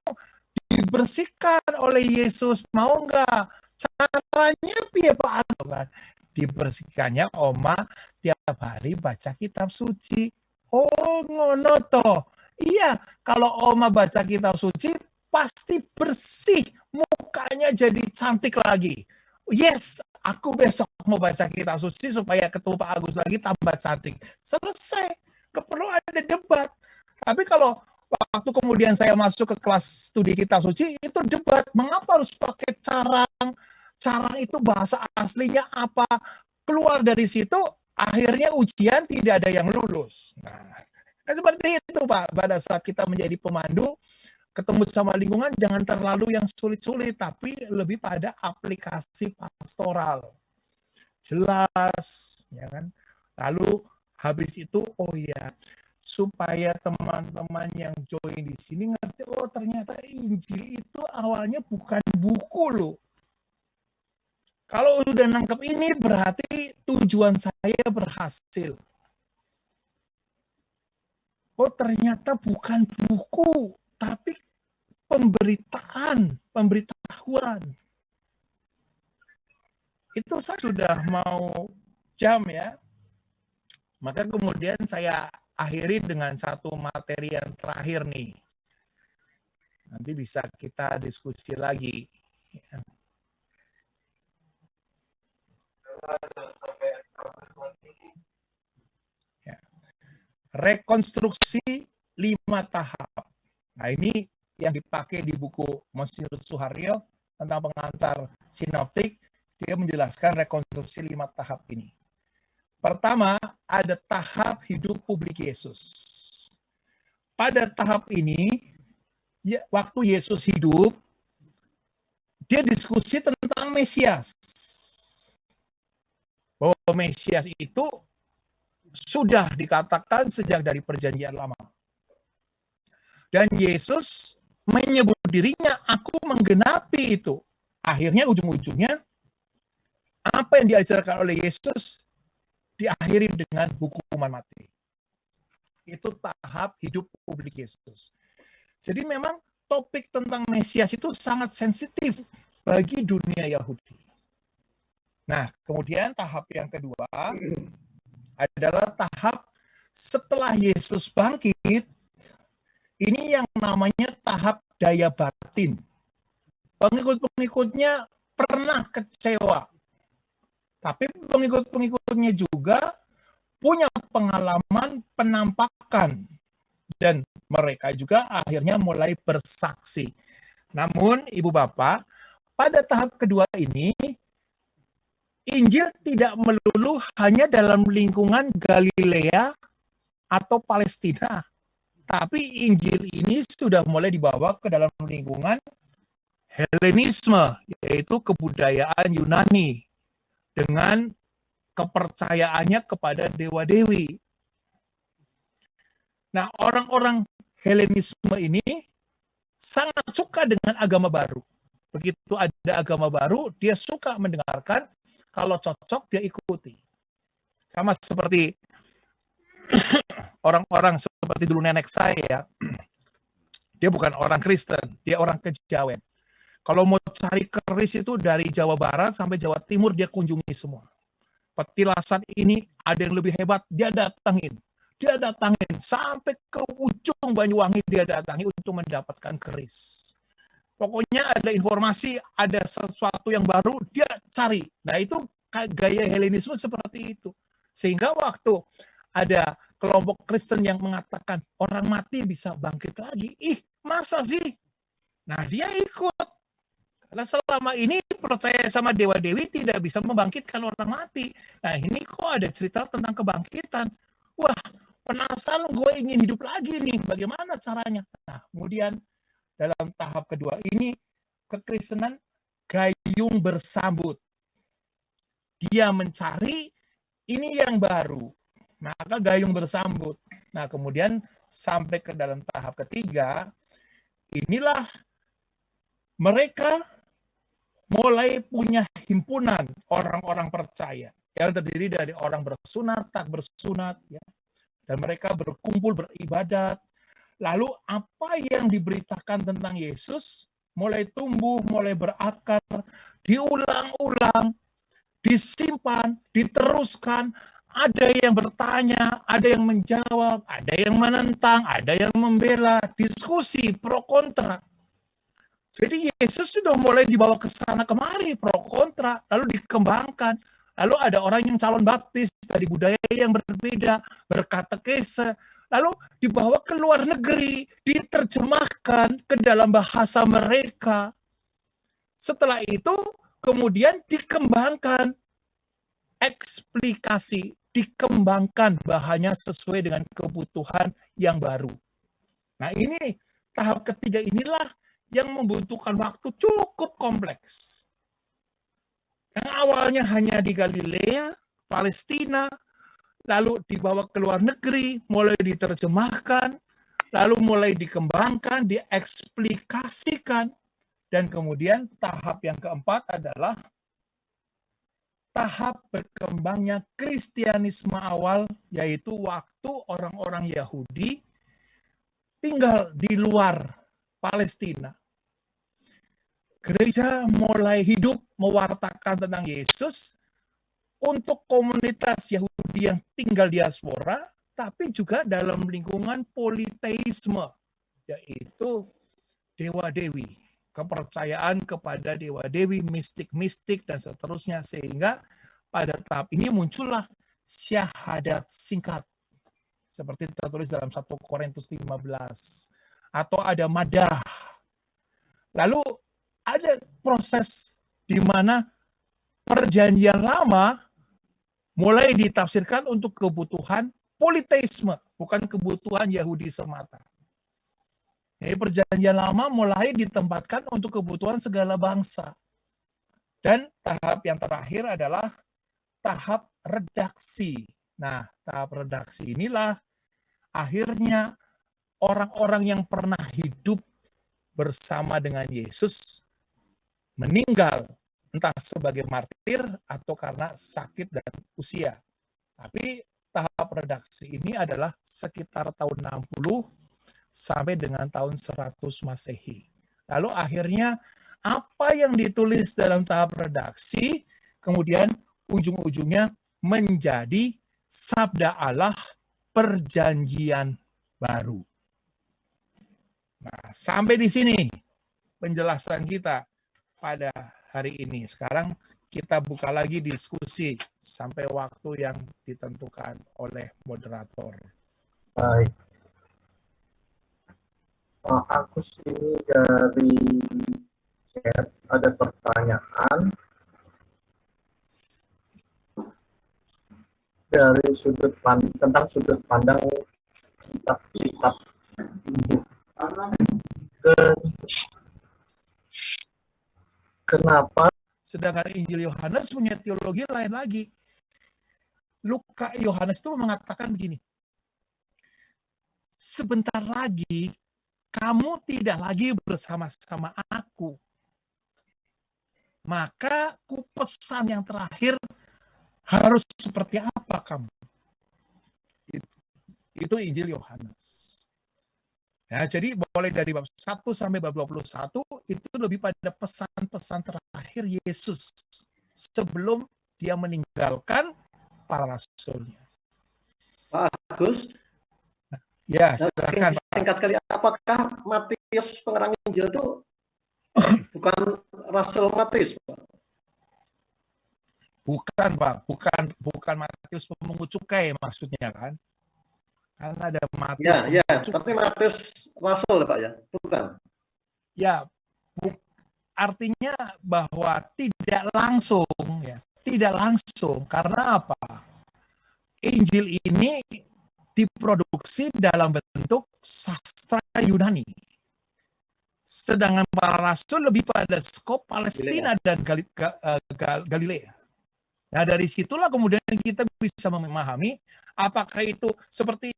dibersihkan oleh Yesus, mau nggak? Caranya piye Pak? Kan? Dibersihkannya oma tiap hari baca kitab suci. Oh ngono toh. Iya, kalau oma baca kitab suci pasti bersih, mukanya jadi cantik lagi. Yes, aku besok mau baca kitab suci supaya ketemu Pak Agus lagi tambah cantik. Selesai, nggak perlu ada debat. Tapi kalau waktu kemudian saya masuk ke kelas studi kitab suci, itu debat. Mengapa harus pakai carang? Carang itu bahasa aslinya apa? Keluar dari situ, akhirnya ujian tidak ada yang lulus. Nah, seperti itu Pak. Pada saat kita menjadi pemandu, ketemu sama lingkungan, jangan terlalu yang sulit-sulit, tapi lebih pada aplikasi pastoral. Jelas, ya kan? Lalu habis itu, oh ya, supaya teman-teman yang join di sini ngerti, oh ternyata Injil itu awalnya bukan buku loh. Kalau udah nangkep ini berarti tujuan saya berhasil. Oh ternyata bukan buku, tapi pemberitaan, pemberitahuan. Itu saya sudah mau jam ya. Maka kemudian saya akhiri dengan satu materi yang terakhir nih. Nanti bisa kita diskusi lagi. Ya. Rekonstruksi 5 tahap. Nah ini yang dipakai di buku Monsinyur Suharyo tentang pengantar sinoptik. Dia menjelaskan rekonstruksi 5 tahap ini. Pertama, ada tahap hidup publik Yesus. Pada tahap ini, waktu Yesus hidup, dia diskusi tentang Mesias. Bahwa Mesias itu sudah dikatakan sejak dari perjanjian lama. Dan Yesus menyebut dirinya, aku menggenapi itu. Akhirnya ujung-ujungnya, apa yang diajarkan oleh Yesus diakhiri dengan hukuman mati. Itu tahap hidup publik Yesus. Jadi memang topik tentang Mesias itu sangat sensitif bagi dunia Yahudi. Nah, kemudian tahap yang kedua adalah tahap setelah Yesus bangkit, ini yang namanya tahap daya batin. Pengikut-pengikutnya pernah kecewa, tapi pengikut-pengikutnya juga punya pengalaman penampakan, dan mereka juga akhirnya mulai bersaksi. Namun, Ibu Bapak, pada tahap kedua ini, Injil tidak melulu hanya dalam lingkungan Galilea atau Palestina. Tapi Injil ini sudah mulai dibawa ke dalam lingkungan Helenisme, yaitu kebudayaan Yunani, dengan kepercayaannya kepada dewa-dewi. Nah, orang-orang Helenisme ini sangat suka dengan agama baru. Begitu ada agama baru, dia suka mendengarkan. Kalau cocok, dia ikuti. Sama seperti orang-orang seperti dulu nenek saya. Dia bukan orang Kristen, dia orang kejawen. Kalau mau cari keris itu dari Jawa Barat sampai Jawa Timur dia kunjungi semua. Petilasan ini ada yang lebih hebat, dia datangin. Dia datangin sampai ke ujung Banyuwangi, dia datangi untuk mendapatkan keris. Pokoknya ada informasi, ada sesuatu yang baru, dia cari. Nah itu gaya Helenisme seperti itu. Sehingga waktu ada kelompok Kristen yang mengatakan orang mati bisa bangkit lagi. Ih, masa sih? Nah dia ikut. Karena selama ini percaya sama dewa-dewi tidak bisa membangkitkan orang mati. Nah ini kok ada cerita tentang kebangkitan. Wah, penasaran, gue ingin hidup lagi nih. Bagaimana caranya? Nah kemudian dalam tahap kedua ini kekristenan gayung bersambut. Dia mencari ini yang baru. Maka gayung bersambut. Nah kemudian sampai ke dalam tahap ketiga, inilah mereka mulai punya himpunan orang-orang percaya yang terdiri dari orang bersunat, tak bersunat, ya. Dan mereka berkumpul beribadat. Lalu apa yang diberitakan tentang Yesus mulai tumbuh, mulai berakar, diulang-ulang, disimpan, diteruskan. Ada yang bertanya, ada yang menjawab, ada yang menentang, ada yang membela, diskusi pro kontra. Jadi Yesus sudah mulai dibawa ke sana kemari, pro kontra, lalu dikembangkan. Lalu ada orang yang calon baptis dari budaya yang berbeda, berkatekese, lalu dibawa ke luar negeri, diterjemahkan ke dalam bahasa mereka. Setelah itu kemudian dikembangkan, eksplikasi, dikembangkan bahannya sesuai dengan kebutuhan yang baru. Nah ini tahap ketiga inilah yang membutuhkan waktu cukup kompleks. Yang awalnya hanya di Galilea, Palestina, lalu dibawa ke luar negeri, mulai diterjemahkan, lalu mulai dikembangkan, dieksplikasikan, dan kemudian tahap yang keempat adalah tahap berkembangnya Kristianisme awal, yaitu waktu orang-orang Yahudi tinggal di luar Palestina. Gereja mulai hidup mewartakan tentang Yesus untuk komunitas Yahudi yang tinggal diaspora, tapi juga dalam lingkungan politeisme, yaitu dewa-dewi, kepercayaan kepada dewa-dewi, mistik-mistik, dan seterusnya. Sehingga pada tahap ini muncullah syahadat singkat, seperti tertulis dalam 1 Korintus 15. Atau ada madah. Lalu ada proses di mana perjanjian lama mulai ditafsirkan untuk kebutuhan politeisme, bukan kebutuhan Yahudi semata. Jadi perjanjian lama mulai ditempatkan untuk kebutuhan segala bangsa. Dan tahap yang terakhir adalah tahap redaksi. Nah, tahap redaksi inilah akhirnya orang-orang yang pernah hidup bersama dengan Yesus meninggal, entah sebagai martir atau karena sakit dan usia. Tapi tahap redaksi ini adalah sekitar tahun 60 sampai dengan tahun 100 Masehi. Lalu akhirnya apa yang ditulis dalam tahap redaksi kemudian ujung-ujungnya menjadi sabda Allah perjanjian baru. Nah, sampai di sini penjelasan kita pada hari ini. Sekarang kita buka lagi diskusi sampai waktu yang ditentukan oleh moderator. Baik. Pak Agus, ini dari chat ada pertanyaan dari tentang sudut pandang kitab-kitab Injil. Kenapa? Sedangkan Injil Yohanes punya teologi lain lagi. Luka Yohanes itu mengatakan begini, sebentar lagi kamu tidak lagi bersama-sama aku. Maka ku pesan yang terakhir harus seperti apa kamu. Itu Injil Yohanes. Ya, jadi boleh dari bab 1 sampai bab 21 itu lebih pada pesan-pesan terakhir Yesus sebelum dia meninggalkan para rasulnya. Pak Agus, Ya, silakan. singkat sekali, apakah Matius pengarang Injil itu bukan Rasul Matius, Pak? Bukan, Pak. Bukan Matius pemungut cukai maksudnya kan? Karena ada Matius. Ya, tapi Matius Rasul, Pak ya, bukan? Ya, artinya bahwa tidak langsung, ya, tidak langsung. Karena apa? Injil ini diproduksi dalam bentuk sastra Yunani. Sedangkan para rasul lebih pada skop Palestina dan Galilea. Nah, dari situlah kemudian kita bisa memahami apakah itu seperti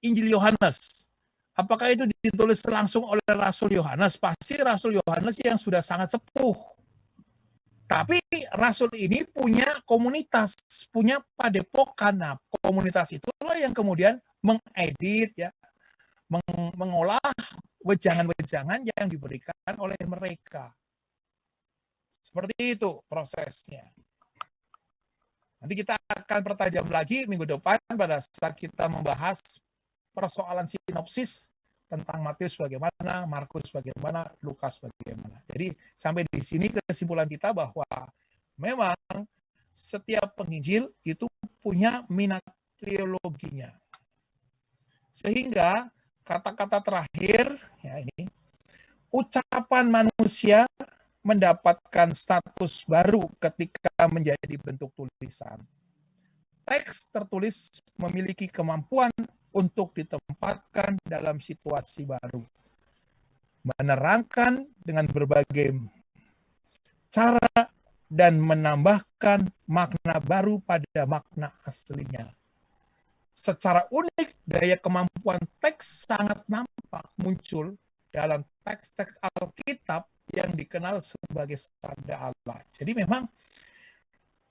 Injil Yohanes. Apakah itu ditulis langsung oleh Rasul Yohanes? Pasti Rasul Yohanes yang sudah sangat sepuh. Tapi Rasul ini punya komunitas, punya padepokan. Nah, komunitas itulah yang kemudian mengedit, ya, mengolah wejangan-wejangan yang diberikan oleh mereka. Seperti itu prosesnya. Nanti kita akan pertajam lagi minggu depan pada saat kita membahas persoalan sinopsis tentang Matius bagaimana, Markus bagaimana, Lukas bagaimana. Jadi sampai di sini kesimpulan kita bahwa memang setiap penginjil itu punya minat teologinya. Sehingga kata-kata terakhir, ya ini, ucapan manusia mendapatkan status baru ketika menjadi bentuk tulisan. Teks tertulis memiliki kemampuan untuk ditempatkan dalam situasi baru. Menerangkan dengan berbagai cara dan menambahkan makna baru pada makna aslinya. Secara unik, daya kemampuan teks sangat nampak muncul dalam teks-teks Alkitab yang dikenal sebagai sabda Allah. Jadi memang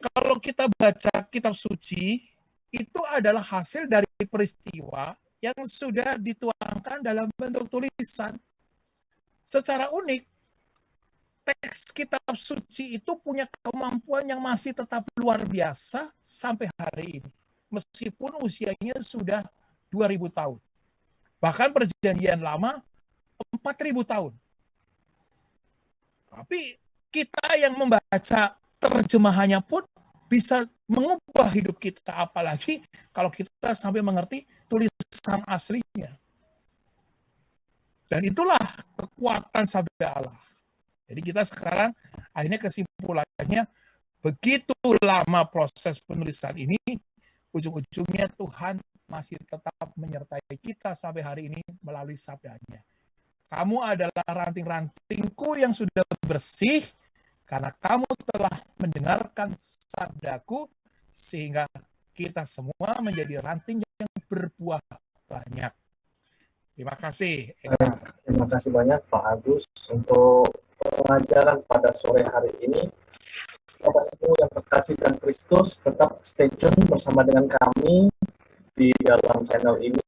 kalau kita baca kitab suci, itu adalah hasil dari peristiwa yang sudah dituangkan dalam bentuk tulisan. Secara unik, teks kitab suci itu punya kemampuan yang masih tetap luar biasa sampai hari ini. Meskipun usianya sudah 2000 tahun. Bahkan perjanjian lama 4000 tahun. Tapi kita yang membaca terjemahannya pun bisa mengubah hidup kita, apalagi kalau kita sampai mengerti tulisan aslinya. Dan itulah kekuatan sabda Allah. Jadi kita sekarang akhirnya kesimpulannya, begitu lama proses penulisan ini, ujung-ujungnya Tuhan masih tetap menyertai kita sampai hari ini melalui sabdanya. Kamu adalah ranting-rantingku yang sudah bersih, karena kamu telah mendengarkan sabdaku, sehingga kita semua menjadi ranting yang berbuah banyak. Terima kasih. Terima kasih banyak Pak Agus untuk pengajaran pada sore hari ini. Bapak semua yang terkasih dan Kristus, tetap stay tune bersama dengan kami di dalam channel ini.